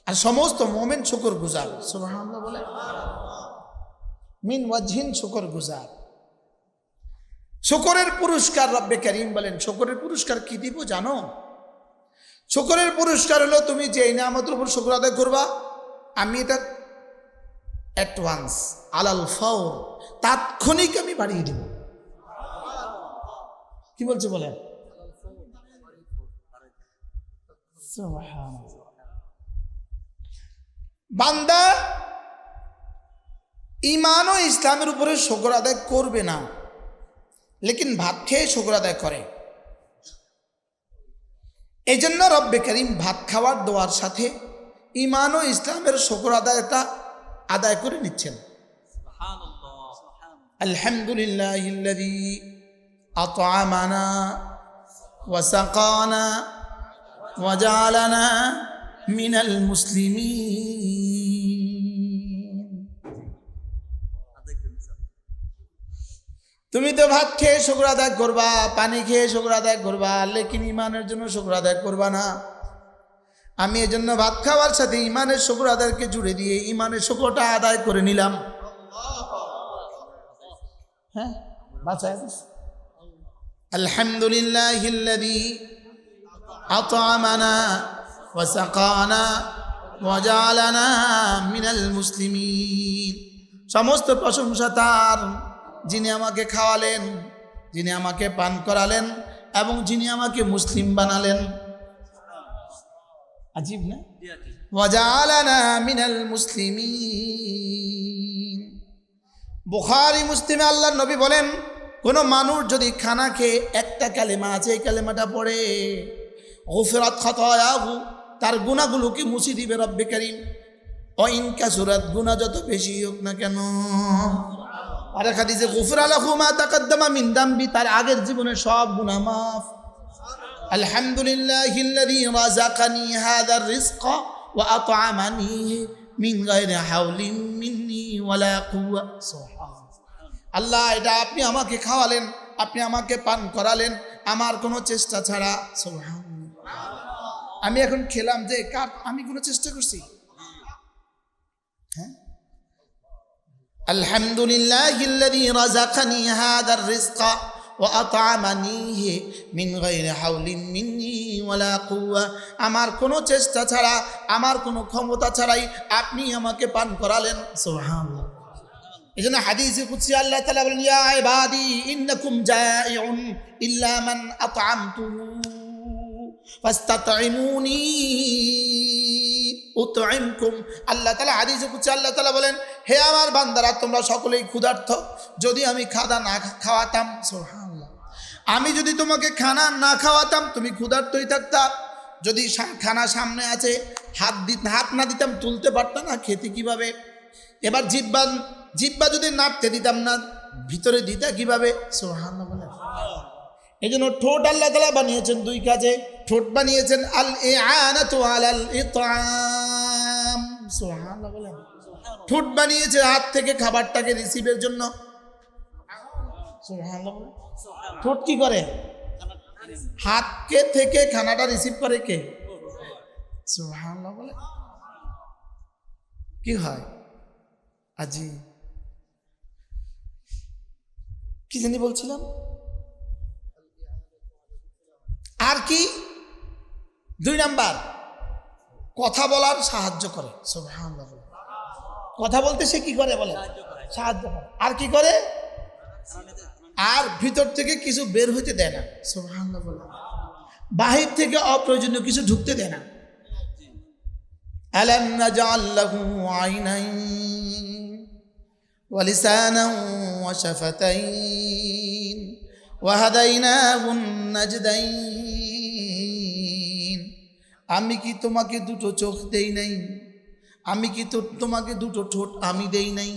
আর সমস্ত মুমিন শুকর গুজার সুবহানাল্লাহ বলে মিন ওয়াজহিন শুকর গুজার শুকরের পুরস্কার রব্বে কারীম বলেন শুকরের পুরস্কার কি দিব জানো শুকরের পুরস্কার হলো তুমি যে নিয়ামতের উপর শুকর আদায় করবা আমি এটা অ্যাডভান্স আলাল ফাওর তাৎক্ষণিক আমি বাড়িয়ে দেব কি বলছে বলেন বান্দা ঈমান ও ইসলামের উপরে শুকর আদায় করবে না লেকিন ভাত খেয়ে শুকর আদায় করে এই জন্য রব্বে কারীম ভাত খাওয়ার দোয়ার সাথে ঈমান ও ইসলামের শুকর আদায়টা আদায় করে নিচ্ছেন আলহামদুলিল্লাহিল্লাযী আত'আমানা ওয়া সাকানা ওয়া জাআলানা মিনাল মুসলিমিন তুমি তো ভাত খেয়ে শুকর আদায় করবা পানি খেয়ে শুকর আদায় করবা লেকিন ঈমানের জন্য শুকর আদায় করবা না আমি এজন্য ভাত খাওয়ার সাথে ঈমানের শুকর আদায়কে জুড়ে দিয়ে ঈমানের শুকরটা আদায় করে নিলাম হ্যাঁ বাঁচায় আলহামদুলিল্লাহিল্লাযী আত'আমানা ওয়া সাকানা ওয়া জাআলানা মিনাল মুসলিমিন সমস্ত প্রশংসা তার যিনি আমাকে খাওয়ালেন যিনি আমাকে পান করালেন এবং যিনি আমাকে মুসলিম বানালেন আজীব না ওয়াজালানা মিনাল মুসলিমিন বুখারী মুসলিমে আল্লাহর নবী বলেন কোন মানুষ যদি খানা খেয়ে একটা কালেমা আছে এই কালেমাটা পড়ে গুফরাত খাতায়াহু তার গুনাহগুলোকে মুছে দিবে রব্বে কারীম ও ইন কাসুরাত গুনাহ যত বেশি হোক না কেন আর হাদিসে গুফরা লাহু মা তাকদ্দামা মিন দামবি তার আগের জীবনের সব গুনাহ মাফ আলহামদুলিল্লাহিল্লাযী রাযাকানি হাযার রিজকা ওয়া আত'আমানি মিন গায়রি হাওলিন মিন্নি ওয়ালা কুওয়া সুবহানাল্লাহ আল্লাহ এটা আপনি আমাকে খাওয়ালেন আপনি আমাকে পান করালেন আমার কোনো চেষ্টা ছাড়া সুবহানাল্লাহ আমি এখন খেলাম যে কার আমি কোনো চেষ্টা করছি হ্যাঁ আলহামদুলিল্লাহিল্লাযী রাযাকানি হাযার রিজকা ওয়া আত'আমানিহি মিন গায়রি হাওলিন মিন্নি ওয়ালা কুওয়া। আমার কোনো চেষ্টা ছাড়া, আমার কোনো ক্ষমতা ছাড়াই আপনি আমাকে পান করালেন। সুবহানাল্লাহ। এজন্য হাদিসে কুদসি আল্লাহ তাআলা বলেন, ইয়া ইবাদি ইন্নাকুম জাইউন ইল্লা মান আত'আমতুহু ফাস্তাতঈমুনি উতঈমকুম। আল্লাহ তাআলা হাদিসে কুদসি আল্লাহ তাআলা বলেন, হে আমার বান্দারা, তোমরা সকলেই ক্ষুধার্ত, যদি আমি খানা না খাওয়াতাম, সুবহানাল্লাহ, আমি যদি তোমাকে খানা না খাওয়াতাম তুমি ক্ষুধার্তই থাকতা। যদি খানা সামনে আছে, হাত না দিতাম তুলতে পারতাম না, খেতে কিভাবে? এবার জিহ্বা যদি নাড়তে দিতাম না, ভিতরে দিতা কিভাবে? সুবহানাল্লাহ বলেন। এই জন্য ঠোঁট আল্লাহ তাআলা বানিয়েছেন দুই কাজে। ঠোঁট বানিয়েছেন আল ইআনাতু আলাল ইতআম, সুবহানাল্লাহ বলেন। ঠোঁট বানিয়েছে হাত থেকে খাবারটাকে রিসিভের জন্য, সুবহানাল্লাহ বলেন। ঠোঁট কি করে? হাতকে থেকে খানাটা রিসিভ করে কে? সুবহানাল্লাহ বলে। কি হয় আজি? কি জানি বলছিলাম? আর কি? 2 নাম্বার, কথা বলার সাহায্য করে। সুবহানাল্লাহ। কথা বলতে সে কি করে বলে? সাহায্য করে। আর কি করে? আর ভিতর থেকে কিছু বের হইতে দেয় না। সুবহানাল্লাহ বলে। বাহির থেকে অপ্রয়োজনীয় কিছু ঢুকতে দেয় না। আলাম নাজআল লাহু আইনাইন ওয়া লিসানান ওয়া শাফাতাইন ওয়া হাদাইনাহুন নাজদাইন। আমি কি তোমাকে দুটো চোখ দেই নাই? আমি কি তোমাকে দুটো ঠোঁট আমি দেই নাই?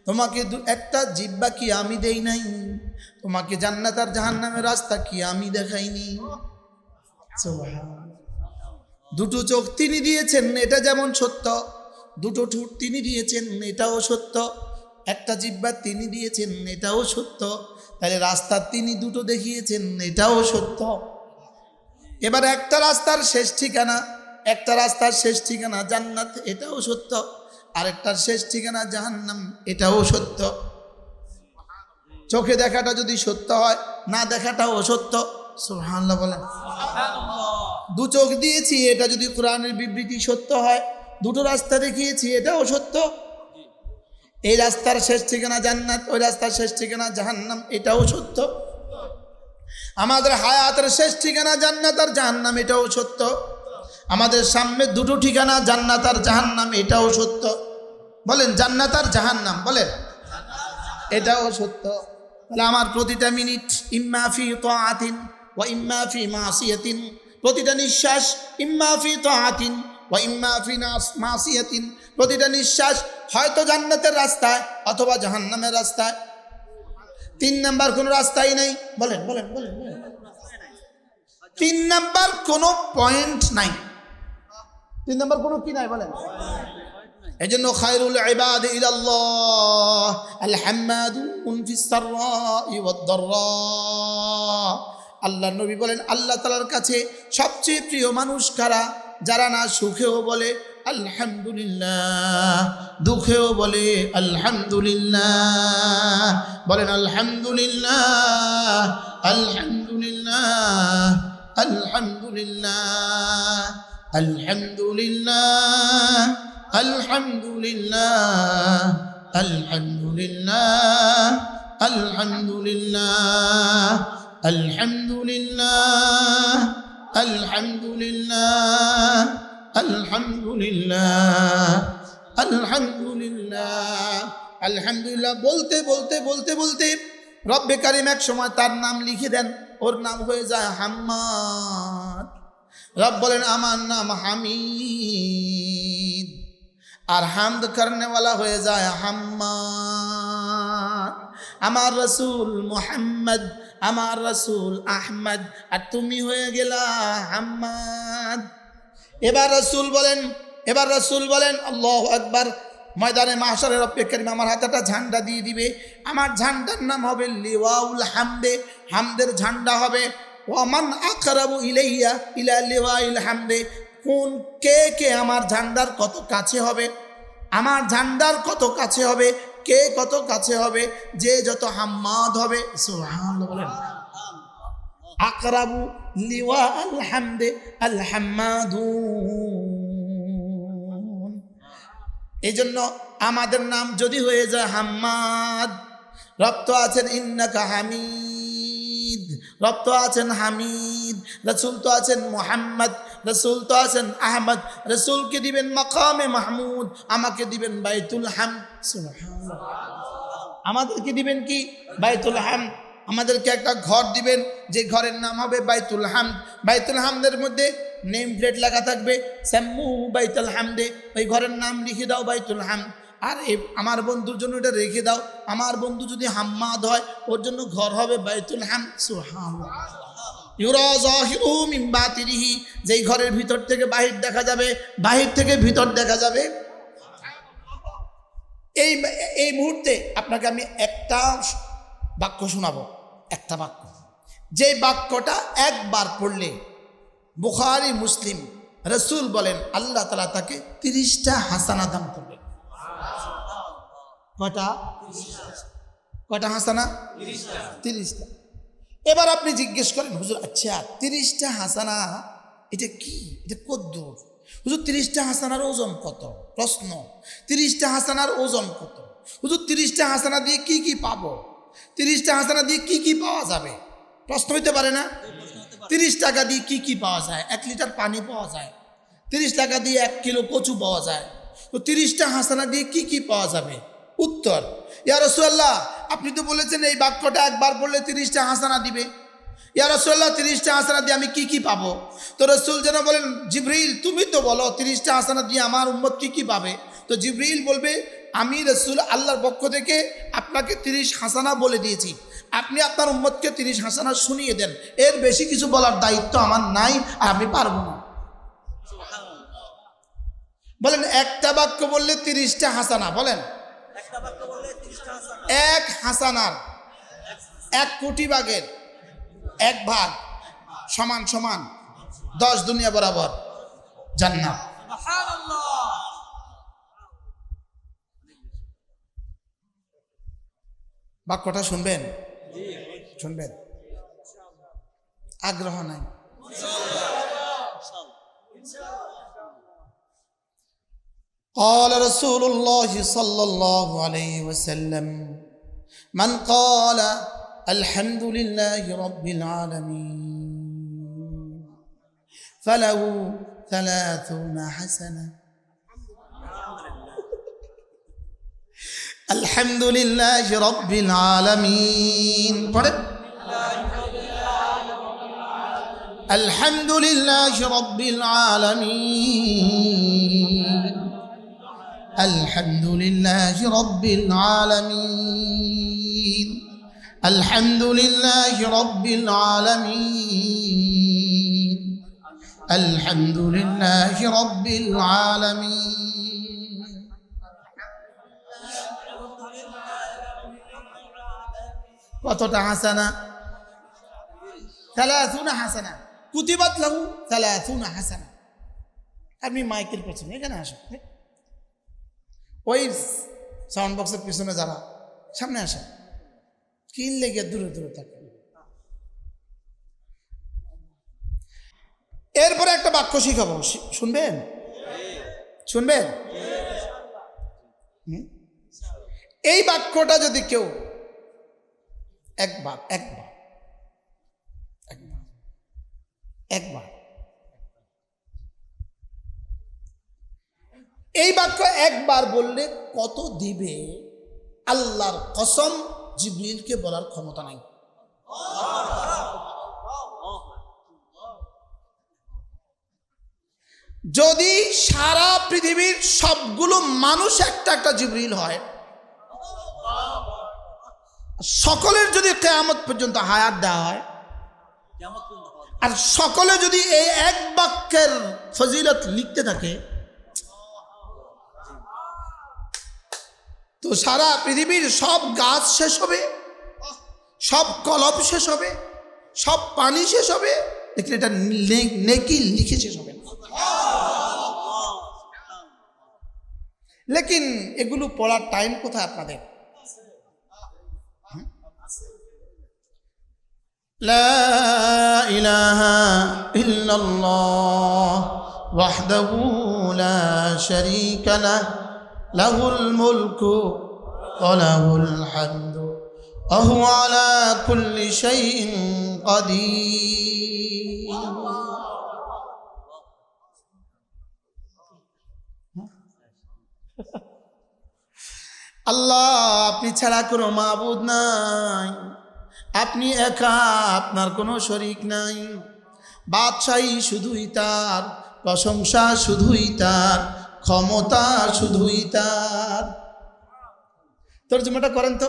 তোমাকে একটা জিহ্বা কি আমি দেই নাই? তোমাকে জান্নাত আর জাহান্নামের রাস্তা কি আমি দেখাইনি? সুবহানাল্লাহ। দুটো চোখ তিনি দিয়েছেন, এটা যেমন সত্য। দুটো ঠোঁট তিনি দিয়েছেন, এটাও সত্য। একটা জিহ্বা তিনি দিয়েছেন, এটাও সত্য। তাহলে রাস্তা তিনি দুটো দেখিয়েছেন, এটাও সত্য। এবার একটা রাস্তার শেষ ঠিকানা জান্নাত, এটাও সত্য। আরেকটার শেষ ঠিকানা জাহান্নাম, এটাও সত্য। চোখে দেখাটা যদি সত্য হয়, না দেখাটাও অসত্য। সুবহানাল্লাহ বলেন। দু চোখ দিয়েছি, এটা যদি কোরআনের বিবৃতি সত্য হয়, দুটো রাস্তা দেখিয়েছি, এটাও সত্য। এই রাস্তার শেষ ঠিকানা জান্নাত, ওই রাস্তার শেষ ঠিকানা জাহান্নাম, এটাও সত্য। আমাদের হায়াতের শেষ ঠিকানা জান্নাত আর জাহান্নাম, এটাও সত্য। আমাদের সামনে দুটো ঠিকানা, জান্নাত আর জাহান্নাম, এটাও সত্য। বলেন জান্নাত আর জাহান্নাম, বলেন এটাও সত্য। তাহলে আমার প্রতিটা মিনিট ইম্মা ফি তাআতিন ওয়া ইম্মা ফি মাসিয়াতিন, প্রতিটা নিঃশ্বাস ইম্মা ফি তাআতিন ওয়া ইম্মা ফি মাসিয়াতিন, প্রতিটা নিঃশ্বাস হয়তো জান্নাতের রাস্তায় অথবা জাহান্নামের রাস্তায়। 3 নাম্বার কোনো রাস্তাই নাই। বলেন বলেন বলেন বলেন। 3 নাম্বার কোনো পয়েন্ট নাই। 3 নাম্বার কোনো কি নাই? বলেন। এই জন্য খায়রুল ইবাদি ইলাল্লাহ আল হাম্মাদুন ফিস সাররাই ওয়াদ দাররা। আল্লাহ নবী বলেন, আল্লাহ তাআলার কাছে সবচেয়ে প্রিয় মানুষ কারা? যারা না সুখেও বলে আলহামদুলিল্লাহ, দুঃখেও বলে আলহামদুলিল্লাহ। বলেন আলহামদুলিল্লাহ, আলহামদুলিল্লাহ, আলহামদুলিল্লাহ, আলহামদুলিল্লাহ, আলহামদুলিল্লাহ, আলহামদুলিল্লাহ, আলহামদুলিল্লাহ, আলহামদুলিল্লাহ, আলহামদুলিল্লাহ, আলহামদুলিল্লাহ, আলহামদুলিল্লাহ। আলহামদুলিল্লাহ বলতে বলতে বলতে বলতে রব্বে কারিম এক সময় তার নাম লিখে দেন, ওর নাম হয়ে যায় হাম্মাদ। রব বলেন আমার নাম হামিদ, আর হামদ করনেওয়ালা হয়ে যায় হাম্মাদ। আমার রসুল মুহাম্মদ, আমার রসুল আহমদ, আর তুমি হয়ে গেলা হাম্মাদ। এবার রসুল বলেন আল্লাহু আকবার। ময়দানে মাহশরে রব্বে কারিম আমার হাতে একটা ঝান্ডা দিয়ে দিবে। আমার ঝান্ডার নাম হবে লিওয়াউল হামদে, হামদের ঝান্ডা হবে। ওয়ামান আকরাবু ইলাইয়া ইলা লিওয়াইল হামদে, কোন কে কে আমার ঝান্ডার কত কাছে হবে, আমার ঝান্ডার কত কাছে হবে, কে কত কাছে হবে? যে যত হাম্মাদ হবে। সুবহানাল্লাহ বলেন। আকরাবু লিওয়া আল হামদে আল হাম্মাদুন। এই জন্য আমাদের নাম যদি হয়ে যায় হাম্মাদ, রব তো আছেন ইন্নাকা হামিদ, রব তো আছেন হামিদ, রসুল তো আছেন মুহাম্মদ, রসুল তো আছেন আহমদ, রসুলকে দিবেন মাকামে মাহমুদ, আমাকে দিবেন বাইতুল হামদ। সুবহানাল্লাহ। আমাদেরকে দিবেন কি? বাইতুল হামদ। আমাদেরকে একটা ঘর দিবেন, যে ঘরের নাম হবে বাইতুল হামদ। বাইতুল হামদের মধ্যে নেম প্লেট লেখা থাকবে সাম্মু বাইতুল হামদে, ওই ঘরের নাম লিখে দাও বাইতুল হামদ। আর আমার বন্ধুর জন্য এটা রেখে দাও, আমার বন্ধু যদি হাম্মাদ হয় ওর জন্য ঘর হবে বাইতুল হামদ। সুবহানাল্লাহ। ইউরা যাহিরুহু মিন বাতিনিহি, যেই ঘরের ভিতর থেকে বাহির দেখা যাবে, বাহির থেকে ভিতর দেখা যাবে। এই মুহূর্তে আপনাকে আমি একটা বাক্য শোনাবো, একটা বাক্য, যে বাক্যটা একবার পড়লে বুখারী মুসলিম রসুল বলেন আল্লাহ তাআলা তাকে 30টা হাসানা দান করবে। কয়টা হাসানা? 30টা। এবার আপনি জিজ্ঞেস করেন হুজুর, আচ্ছা 30টা হাসানা এটা কি, এটা কদ্দুর? হুজুর 30টা হাসানার ওজন কত? প্রশ্ন, 30টা হাসানার ওজন কত? হুজুর 30টা হাসানা দিয়ে কি কি পাবো? 30টা হাসানা দিয়ে কি কি পাওয়া যাবে? প্রশ্ন হইতে পারে না? 30 টাকা দিয়ে কি কি পাওয়া যায়? 1 লিটার পানি পাওয়া যায়। 30 টাকা দিয়ে 1 কিলো কচু পাওয়া যায়। তো 30টা হাসানা দিয়ে কি কি পাওয়া যাবে? উত্তর, ইয়া রাসূলুল্লাহ আপনি তো বলেছেন এই বাক্যটা একবার পড়লে 30টা হাসানা দিবে। ইয়া রাসূলুল্লাহ 30টা হাসানা দিয়ে আমি কি কি পাবো? তো রাসূল যেন বলেন, জিবরিল তুমি তো বলো 30টা হাসানা দিয়ে আমার উম্মত কি কি পাবে? তো জিবরিল বলবে, আমি রাসূল আল্লাহর পক্ষ থেকে আপনাকে 30 হাসানা বলে দিয়েছি, আপনি আপনার উম্মতকে 30 হাসানা শুনিয়ে দেন, এর বেশি কিছু বলার দায়িত্ব আমার নাই, আর আমি পারবো না। বলেন একটা বাক্য বললে 30টা হাসানা, বলেন এক হাসানার 1 কোটি ভাগের 1 ভাগ সমান সমান 10 দুনিয়া বরাবর জান্নাত। বাক্যটা শুনবেন? শুনবেন? আগ্রহ নাই? قال رسول الله صلى الله عليه وسلم من قال الحمد لله رب العالمين فله 30 حسنة. الحمد لله رب العالمين. الحمد لله رب العالمين. الحمد لله رب العالمين. الحمد لله رب العالمين. الحمد لله رب العالمين. কতটা হাসানা? 30 হাসানা। কুতিবাত লাহু 30 হাসানা। আপনি মাইকের পেছনে এখানে আসুন, ওই সাউন্ড বক্সের পিছনে যারা, সামনে আসেন, কিল লেগে দূরে দূরে থাকে। এরপরে একটা বাক্য শিখাবো, শুনবেন? শুনবেন? এই বাক্যটা যদি কেউ একবার এই বাক্য একবার বললে কত দিবে আল্লাহর কসম জিবরিলকে বলার ক্ষমতা নাই। যদি সারা পৃথিবীর সবগুলো মানুষ একটা একটা জিবরিল হয়, সকলের যদি কিয়ামত পর্যন্ত হায়াত দেওয়া হয়, আর সকলে যদি এই এক বাক্যের ফজিলত লিখতে থাকে, তো সারা পৃথিবীর সব গাছ শেষ হবে, সব কলব শেষ হবে, সব পানি শেষ হবে, লেকিন এটা নেকি লিখে শেষ হবে না। লেকিন এগুলো পড়ার টাইম কোথায় আপনাদের? لا إله إلا الله وحده لا شريك له له الملك وله الحمد وهو على كل شيء قدير আল্লাহ আপনি ছাড়া কোনো মাবুদ নাই, আপনি একা, আপনার কোনো শরীক নাই। বাদশাহী শুধুই তার, প্রশংসা শুধুই তার, ক্ষমতা শুধুই তার। তর্জমাটা করেন তো।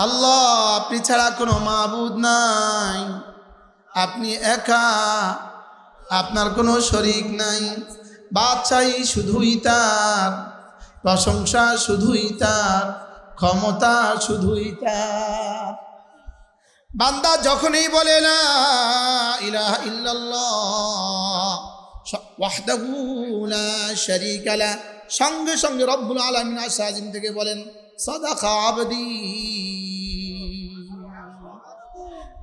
আল্লাহ আপনি ছাড়া কোনো মাবুদ নাই, আপনি একা, আপনার কোনো শরীক নাই। বাদশাহী শুধুই তার, প্রশংসা শুধুই তার, ক্ষমতা শুধুই তার। বান্দা যখনই বলে লা ইলাহা ইল্লাল্লাহ ওয়াহদাহু লা শারীকা লাহ, সঙ্গে সঙ্গে রব্বুল আলামিন আরশ আজিম থেকে বলেন সাদাকা আবদি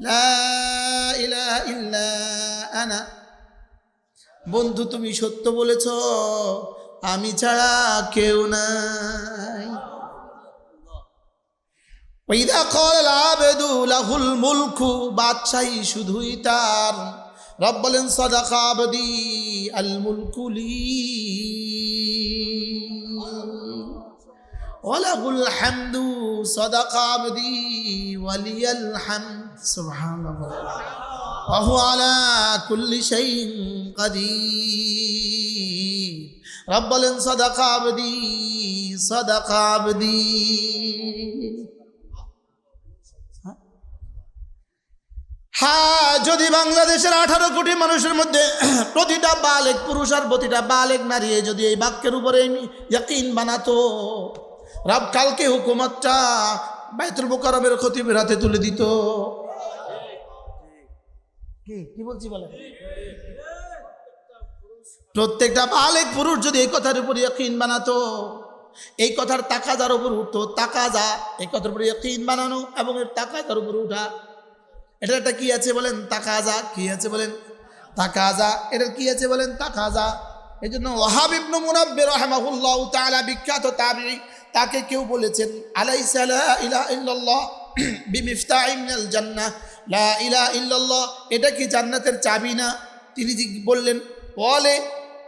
লা ইলাহা ইল্লা আনা। বন্ধু তুমি সত্য বলেছ, আমি ছাড়া কেউ নাই। ওয়াইদা ক্বাল আবদু লাহুল মুলকু, বাদশাহী শুধুই তার। রব বলেন সাদাকা আবদি আল মুলকু লি ওয়ালাহুল হামদু সাদাকা আবদি ওয়ালিয়াল হামদ। সুবহানাল্লাহ ওয়া হুয়া আলা কুল্লি শাইইন কাদির। রব বলেন সাদাকা আবদি সাদাকা আবদি। হ্যাঁ, যদি বাংলাদেশের 18 কোটি মানুষের মধ্যে প্রতিটা বালেগ পুরুষ আর প্রতিটা বালেগ নারী যদি এই বাক্যের উপরে ইয়াকিন বানাতো, রব কালকে হুকুমতটা বাইতুল মুকাররমের খতিবের হাতে তুলে দিত। কি বলছি বলেন? প্রত্যেকটা বালেগ পুরুষ যদি এই কথার উপর ইয়াকিন বানাতো, এই কথার তাকাজার উপর উঠতো। তাকাজা, এই কথার উপর ইয়াকিন বানানো এবং এর তাকাজার উপর উঠা, এটা একটা কি আছে বলেন? তাকাজা। কি আছে বলেন? তাকাজা। এটার কি আছে বলেন? তাকাজা। এই জন্য ওয়াহাব ইবনে মুনাব্বির রাহিমাহুল্লাহু তাআলা বিখ্যাত তাবিঈ, তাকে কেউ বলেছেন আলাইসা লা ইলাহা ইল্লাল্লাহ বিমিফতাহিন মিনাল জান্নাহ, লা ইলাহা ইল্লাল্লাহ এটা কি জান্নাতের চাবি না? তিনি বললেন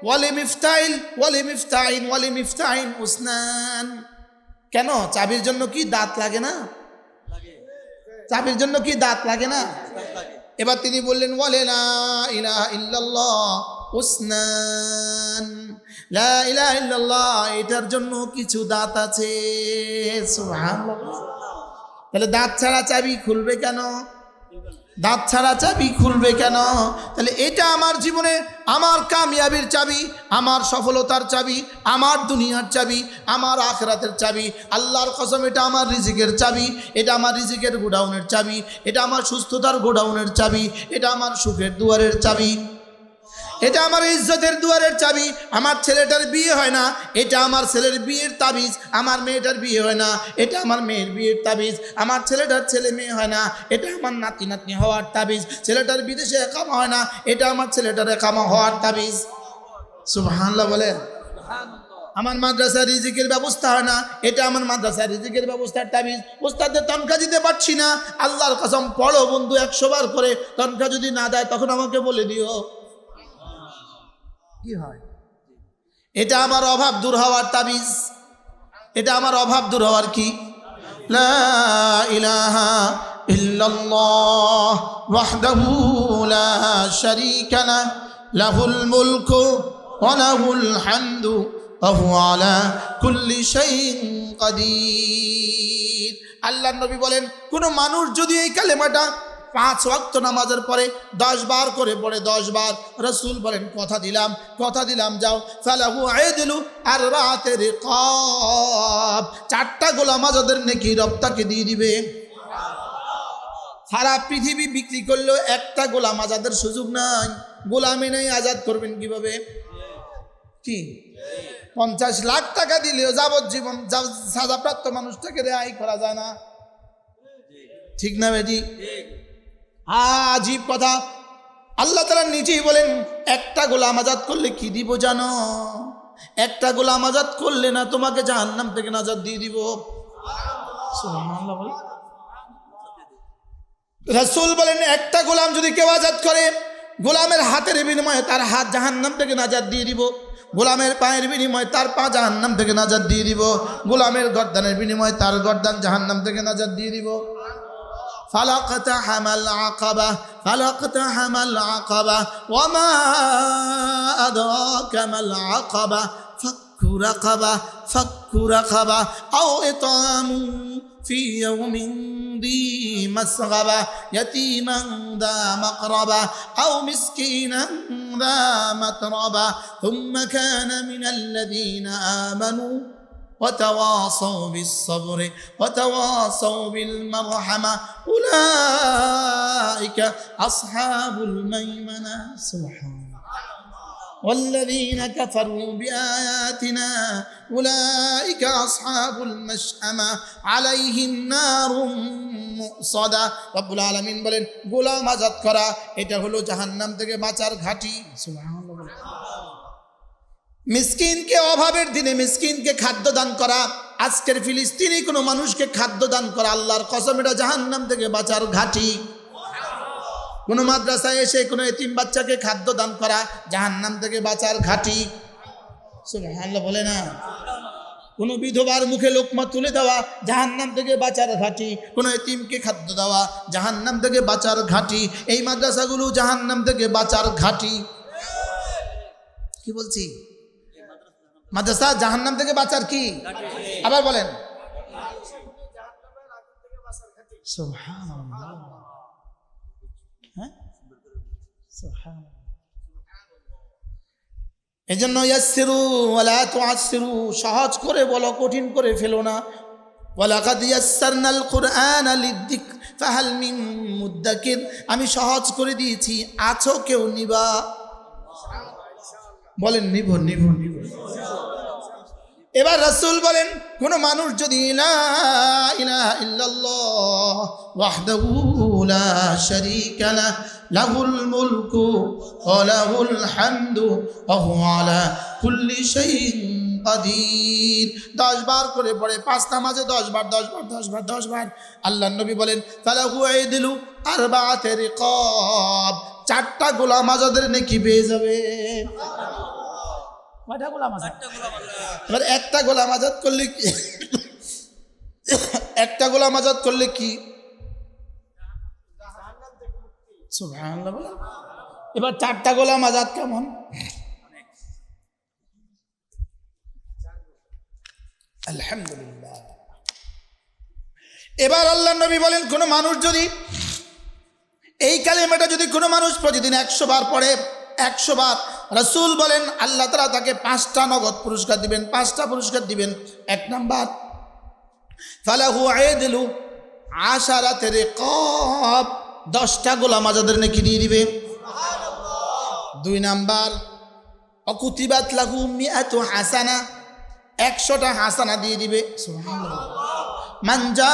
ওয়ালি মিফতাহিল ওয়ালি মিফতাহিন ওয়ালি মিফতাহিন উসনান। কেন? চাবির জন্য কি দাঁত লাগে না? চাবির জন্য কি দাঁত লাগে না? এবার তিনি বললেন ওয়ালা লা ইলাহা ইল্লাল্লাহ উসনান, লা ইলাহা ইল্লাল্লাহ এটার জন্য কিছু দাঁত আছে। সুবহানাল্লাহ। তাহলে দাঁত ছাড়া চাবি খুলবে কেন? দাঁত ছাড়া চাবি খুলবে কেন? তাহলে এটা আমার জীবনে আমার কামিয়াবির চাবি, আমার সফলতার চাবি, আমার দুনিয়ার চাবি, আমার আখিরাতের চাবি। আল্লাহর কসম, এটা আমার রিজিকের চাবি, এটা আমার রিজিকের গোডাউনের চাবি, এটা আমার সুস্থতার গোডাউনের চাবি, এটা আমার সুখের দুয়ারের চাবি, এটা আমার ইজ্জতের দুয়ারের চাবি। আমার ছেলেটার বিয়ে হয় না, এটা আমার ছেলের বিয়ের তাবিজ। আমার মেয়েটার বিয়ে হয় না, এটা আমার মেয়ের বিয়ের তাবিজ। আমার ছেলেটার ছেলে মেয়ে হয় না, এটা আমার নাতি নাতনি হওয়ার তাবিজ। ছেলেটার বিদেশে একামা হয় না, এটা আমার ছেলেটার একামা হওয়ার তাবিজ। সুবহানাল্লাহ বলেন। আমার মাদ্রাসার রিজিকের ব্যবস্থা হয় না, এটা আমার মাদ্রাসার রিজিকের ব্যবস্থার তাবিজ। উস্তাদের তনখা দিতে পারছি না, আল্লাহর কসম পড়ো বন্ধু 100 বার করে, তনখা যদি না দেয় তখন আমাকে বলে দিও। কি হয়? এটা আমার অভাব দূর হওয়ার তাবিজ, এটা আমার অভাব দূর হওয়ার কি? লা ইলাহা ইল্লাল্লাহ ওয়াহদাহু লা শারীকা লাহ লাহুল মুলকু ওয়া লাহুল হামদু ওয়া হুয়া আলা কুল্লি শাইইন কাদির। আল্লাহর নবী বলেন, কোন মানুষ যদি এই কালেমাটা 5 ওয়াক্ত নামাজের পরে 10 বার করে পড়ে, 10 বার, রাসূল বলেন কথা দিলাম যাও, ফালাহু আইদলু আরবাতে রিকাব, 4টা গোলাম আজাদের নেকি রব তাকে দিয়ে দিবে। সারা পৃথিবী বিক্রি করলেও একটা গোলাম আজাদের সুযোগ নাই। গোলামি নেই, আজাদ করবেন কিভাবে? কি 50 লাখ টাকা দিলেও যাবজ্জীবন সাজাপ্রাপ্ত মানুষটাকে রেহাই করা যায় না। ঠিক না বেটি? আজীব কথা। আল্লাহ তাআলা নিজেই বলেন একটা গোলাম আজাদ করলে কি দিব জানো? একটা গোলাম আজাদ করলে না তোমাকে জাহান্নাম থেকে নাজাত দিয়ে দিব। সুবহানাল্লাহ বলেন। রাসূল বলেন একটা গোলাম যদি কেউ আজাদ করে, গোলামের হাতের বিনিময়ে তার হাত জাহান্নাম থেকে নাজাত দিয়ে দিব, গোলামের পায়ের বিনিময়ে তার পা জাহান্নাম থেকে নাজাত দিয়ে দিব, গোলামের গর্দানের বিনিময়ে তার গর্দান জাহান্নাম থেকে নাজাত দিয়ে দিব। فلقتحم العقبة فلقتحم العقبة وما أدراك ما العقبة فك رقبة أو إطعام في يوم ذي مسغبة يتيما ذا مقربة أو مسكينا ذا متربة ثم كان من الذين آمنوا وتواصوا بالصبر وتواصوا بالمرحمة أولئك أصحاب الميمنة. سبحان الله. والذين كفروا بآياتنا أولئك أصحاب المشأمة عليهم نار مؤصدة. رب العالمين বলেন গোলাম আজাদ করা এটা হলো জাহান্নাম থেকে বাঁচার ঘাঁটি। সুবহানাল্লাহ। মিসকিনকে অভাবের দিনে মিসকিনকে খাদ্য দান করা, আজকের ফিলিস্তিনি কোনো মানুষকে খাদ্য দান করা, আল্লাহর কসম এটা জাহান্নাম থেকে বাঁচার ঘাঁটি। কোনো মাদ্রাসায় এসে কোনো এতিম বাচ্চাকে খাদ্য দান করা জাহান্নাম থেকে বাঁচার ঘাঁটি। সুবহানাল্লাহ বলে না। কোনো বিধবার মুখে লোকমা তুলে দেওয়া জাহান্নাম থেকে বাঁচার ঘাঁটি। কোনো এতিমকে খাদ্য দেওয়া জাহান্নাম থেকে বাঁচার ঘাঁটি। এই মাদ্রাসাগুলো জাহান্নাম থেকে বাঁচার ঘাঁটি। কি বলছি? মাদ্রাসা জাহান্নাম থেকে বাঁচার কি? আবার বলেন। সুবহানাল্লাহ। হ্যাঁ, সুবহানাল্লাহ। এজন্য ইয়াসসিরু ওয়ালা তুআসসিরু, সহজ করে বলো, কঠিন করে ফেলো না। ওয়ালাকাদ ইয়াসসারনাল কুরআনা লিযিকর ফাহাল মিন মুদ্দাকির, আমি সহজ করে দিয়েছি, আছো কেউ নিবা? বলেন নিব নিব নিব। এবার রাসূল বলেন কোন মানুষ যদি লা ইলাহা ইল্লাল্লাহ ওয়াহদাহু লা শারীকা লাহ লাহুল মুলকু ওয়া লাহুল হামদু ওয়া হুয়া আলা কুল্লি শাইইন কাদির 10 বার করে পড়ে, 5 নামাজে 10 বার 10 বার 10 বার 10 বার। আল্লাহর নবী বলেন ফালাহু আইদিলু আরবাআতি রিকাব, 4টা গোলাম আজাদের নেকি পেয়ে যাবে। কয়টা গোলাম আজাদ? এবার একটা গোলাম আজাদ করলে কি? একটা গোলাম আজাদ করলে কি? সুবহানাল্লাহ বলেন। এবার 4টা গোলাম আজাদ কেমন? আলহামদুলিল্লাহ। এবার আল্লাহর নবী বলেন কোন মানুষ যদি এই কালেমাটা যদি কোনো মানুষ প্রতিদিন 100 বার পড়ে, 100 বার, রাসূল বলেন আল্লাহ তাআলা তাকে 5টা নগদ পুরস্কার দিবেন। 5টা পুরস্কার দিবেন। 1 নাম্বার ফালাহু আইদলু আশারাত রিকাব, 10টা গোলাম আজাদের নেকি দিয়ে দিবে। সুবহানাল্লাহ। 2 নাম্বার অকুতিবাত লাহু মিআতু হাসানা, 100টা হাসানা দিয়ে দিবে। সুবহানাল্লাহ। মান জা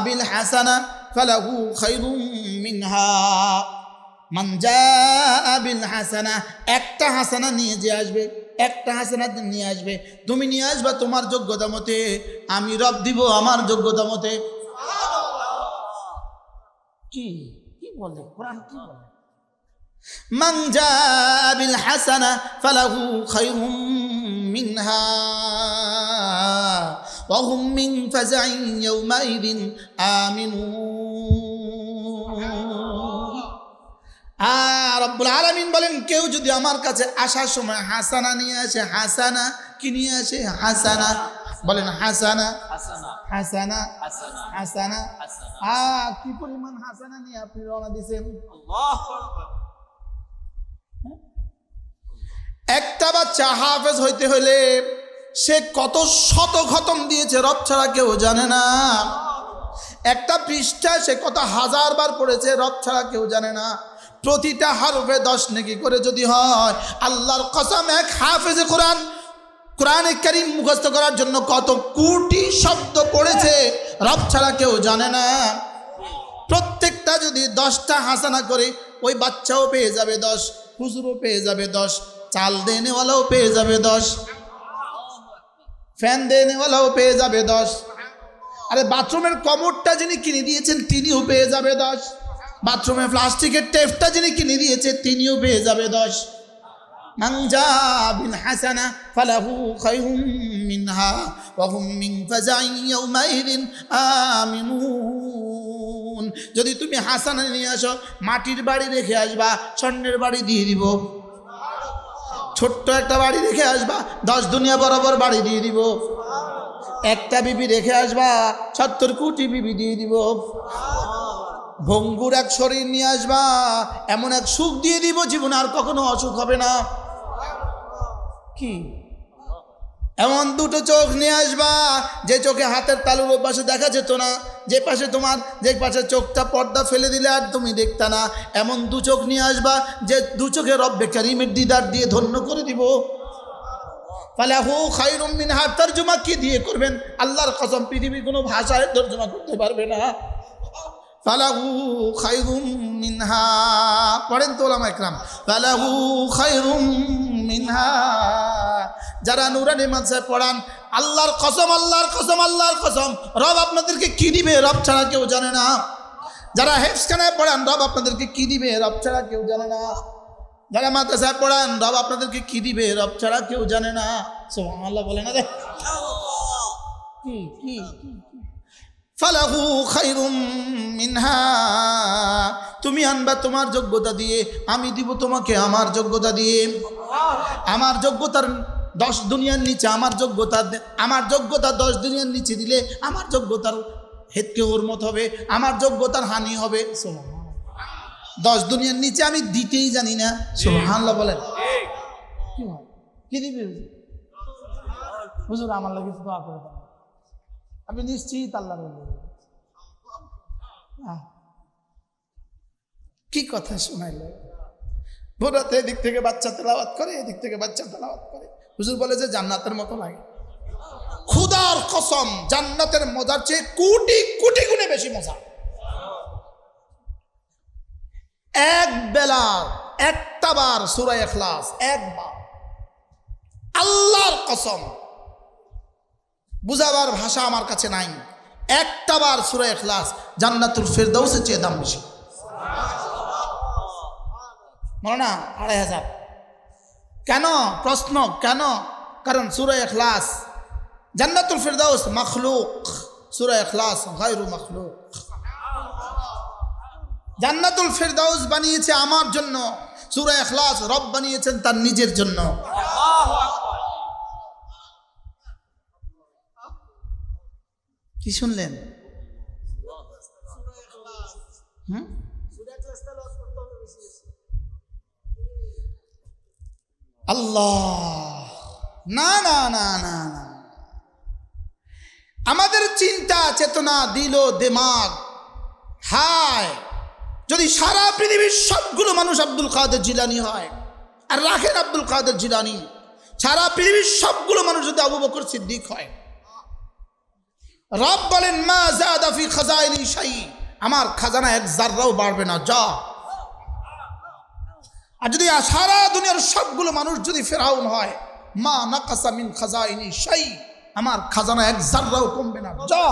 বিল হাসানা ফালাহু খায়রুম মিনহা, মান জা বিল হাসানা, একটা হাসানা নিয়ে যে আসবে, একটা হাসানা নিয়ে আসবে, তুমি নিয়ে আসবা তোমার যোগ্যতা মতে, আমি রব দিব আমার যোগ্যতা মতে। কি কি বলে কোরআন? কি বলে? মান জা বিল হাসানা ফালাহু খায়রুম মিনহা ওয়া হুম মিন ফাজাইন ইয়াউমাইদিন আমিনুন। রব্বুল আলামিন বলেন কেউ যদি আমার কাছে আসার সময় হাসানা নিয়ে আসে, হাসানা কি নিয়ে আসে? হাসানা, বলেন হাসানা হাসানা হাসানা। কি পরিমাণ হাসানা নিয়ে আপনি রওনা দিয়েছেন? একটা বাচ্চা হাফেজ হইতে হলে সে কত শত খতম দিয়েছে রব ছাড়া কেউ জানে না। একটা পৃষ্ঠা সে কত হাজার বার পড়েছে রব ছাড়া কেউ জানে না। প্রতিটা হরফে 10 নেকি করে যদি হয়, আল্লাহর কসম এক হাফেজে কোরআন কোরআনে কারীম মুখস্থ করার জন্য কত কোটি শব্দ পড়েছে রব ছাড়া কেউ জানে না। প্রত্যেকটা যদি 10টা হাসানা করে ওই বাচ্চাও পেয়ে যাবে 10, হুজুরও পেয়ে যাবে 10, চাল দেনেওয়ালাও পেয়ে যাবে 10, ফ্যান দেনেওয়ালাও পেয়ে যাবে 10, আরে বাথরুমের কমোডটা যিনি কিনে দিয়েছেন তিনিও পেয়ে যাবে 10, বাথরুমে প্লাস্টিকের টেপটা যিনি কিনে দিয়েছে তিনিও পেয়ে যাবে 10। মান জা বিল হাসানা ফালাহু খায়রুম মিনহা ওয়া হুম মিন ফাজাইন ইয়াউমাইদিন আমিনুন। যদি তুমি হাসানা নিয়ে আসো, মাটির বাড়ি রেখে আসবা, স্বর্ণের বাড়ি দিয়ে দিব। ছোট্ট একটা বাড়ি রেখে আসবা, 10 দুনিয়া বরাবর বাড়ি দিয়ে দিব। একটা বিবি রেখে আসবা, 70 কোটি বিবি দিয়ে দিব। ভঙ্গুর এক শরীর নিয়ে আসবা, এমন এক সুখ দিয়ে দিব জীবনে আর কখনো অসুখ হবে না। কি এমন দুটো চোখ নিয়ে আসবা, যে চোখে হাতের তালুর পাশে দেখা যেত না, যে পাশে তোমার যে পাশে চোখটা পর্দা ফেলে দিলে আর তুমি দেখতা না, এমন দু চোখ নিয়ে আসবা যে দু চোখে রব্বে কারিমের দিদার দিয়ে ধন্য করে দিব। ফালাহু খায়রুম মিনহা তরজমা কি দিয়ে করবেন? আল্লাহর কসম পৃথিবীর কোনো ভাষায় তরজমা করতে পারবে না। ফালাহু খায়রুম মিনহা, পড়েন তো ওলামা ইকরাম, ফালাহু খায়রুম মিনহা। যারা নুরানি মাদ্রাসায় পড়ান, আল্লাহর কসম, আল্লাহর কসম, আল্লাহর কসম, রব আপনাদেরকে কি দিবে রব ছাড়া কেউ জানে না। যারা হেফজখানায় পড়ান, রব আপনাদেরকে কি দিবে রব ছাড়া কেউ জানে না। যারা মাদ্রাসায় পড়ান, রব আপনাদেরকে কি দিবে রব ছাড়া কেউ জানে না। সুবহানাল্লাহ বলে না রে, কি কি ফালাহু খায়রুম মিনহা। তুমি আনবা তোমার যোগ্যতা দিয়ে, আমি দিব তোমাকে আমার যোগ্যতা দিয়ে। আমার যোগ্যতার 10 দুনিয়ার নিচে আমার যোগ্যতা 10 দুনিয়ার নিচে দিলে আমার যোগ্যতার হেতকে হুরমত হবে, আমার যোগ্যতার হানি হবে। 10 দুনিয়ার নিচে আমি দিতেই জানি না। সুবহানাল্লাহ বলেন। কি দিবে হুজুর? আমার লাগে দোয়া করে দেন, আমি নিশ্চিত আল্লাহ বলবো। কি কথা শোনাইল? ভোরাতে এদিক থেকে বাচ্চা তেলাওয়াত করে, এদিক থেকে বাচ্চা তেলাওয়াত করে। হুজুর বলে যে জান্নাতের মতো লাগে। খুদার কসম, জান্নাতের মজার চেয়ে কোটি কোটি গুণে বেশি মজা। এক বেলা একটা বার সূরা ইখলাস, একবার, আল্লাহর কসম, বুঝাবার ভাষা আমার কাছে নাই। একটা বার সূরা ইখলাস জান্নাতুল ফেরদাউসের চেয়ে দাম বেশি। মনে না 2500। কেন? প্রশ্ন কেন? কারণ সূরা ইখলাস, জান্নাতুল ফেরদাউস মখলুক, সূরা ইখলাস গায়রু মখলুক। জান্নাতুল ফেরদাউস বানিয়েছে আমার জন্য, সূরা ইখলাস রব বানিয়েছেন তার নিজের জন্য। কি শুনলেন? আল্লাহ, না না না না না, আমাদের চিন্তা চেতনা, দিল দিমাগ, হায় যদি সারা পৃথিবীর সবগুলো মানুষ আব্দুল কাদের জিলানী হয়, আর রাখেন আব্দুল কাদের জিলানী, সারা পৃথিবীর সবগুলো মানুষ যদি আবু বকর সিদ্দিক হয়, রব বলেন মা যাদা ফি খাজাইনি শাই, আমার খাজানা এক জাররাও বাড়বে না, যা। আর যদি সারা দুনিয়ার সবগুলো মানুষ যদি ফেরাউন হয়, মা নাকাসা মিন খাজাইনি শাই, আমার খাজানা এক জাররাও কমবে না, যা।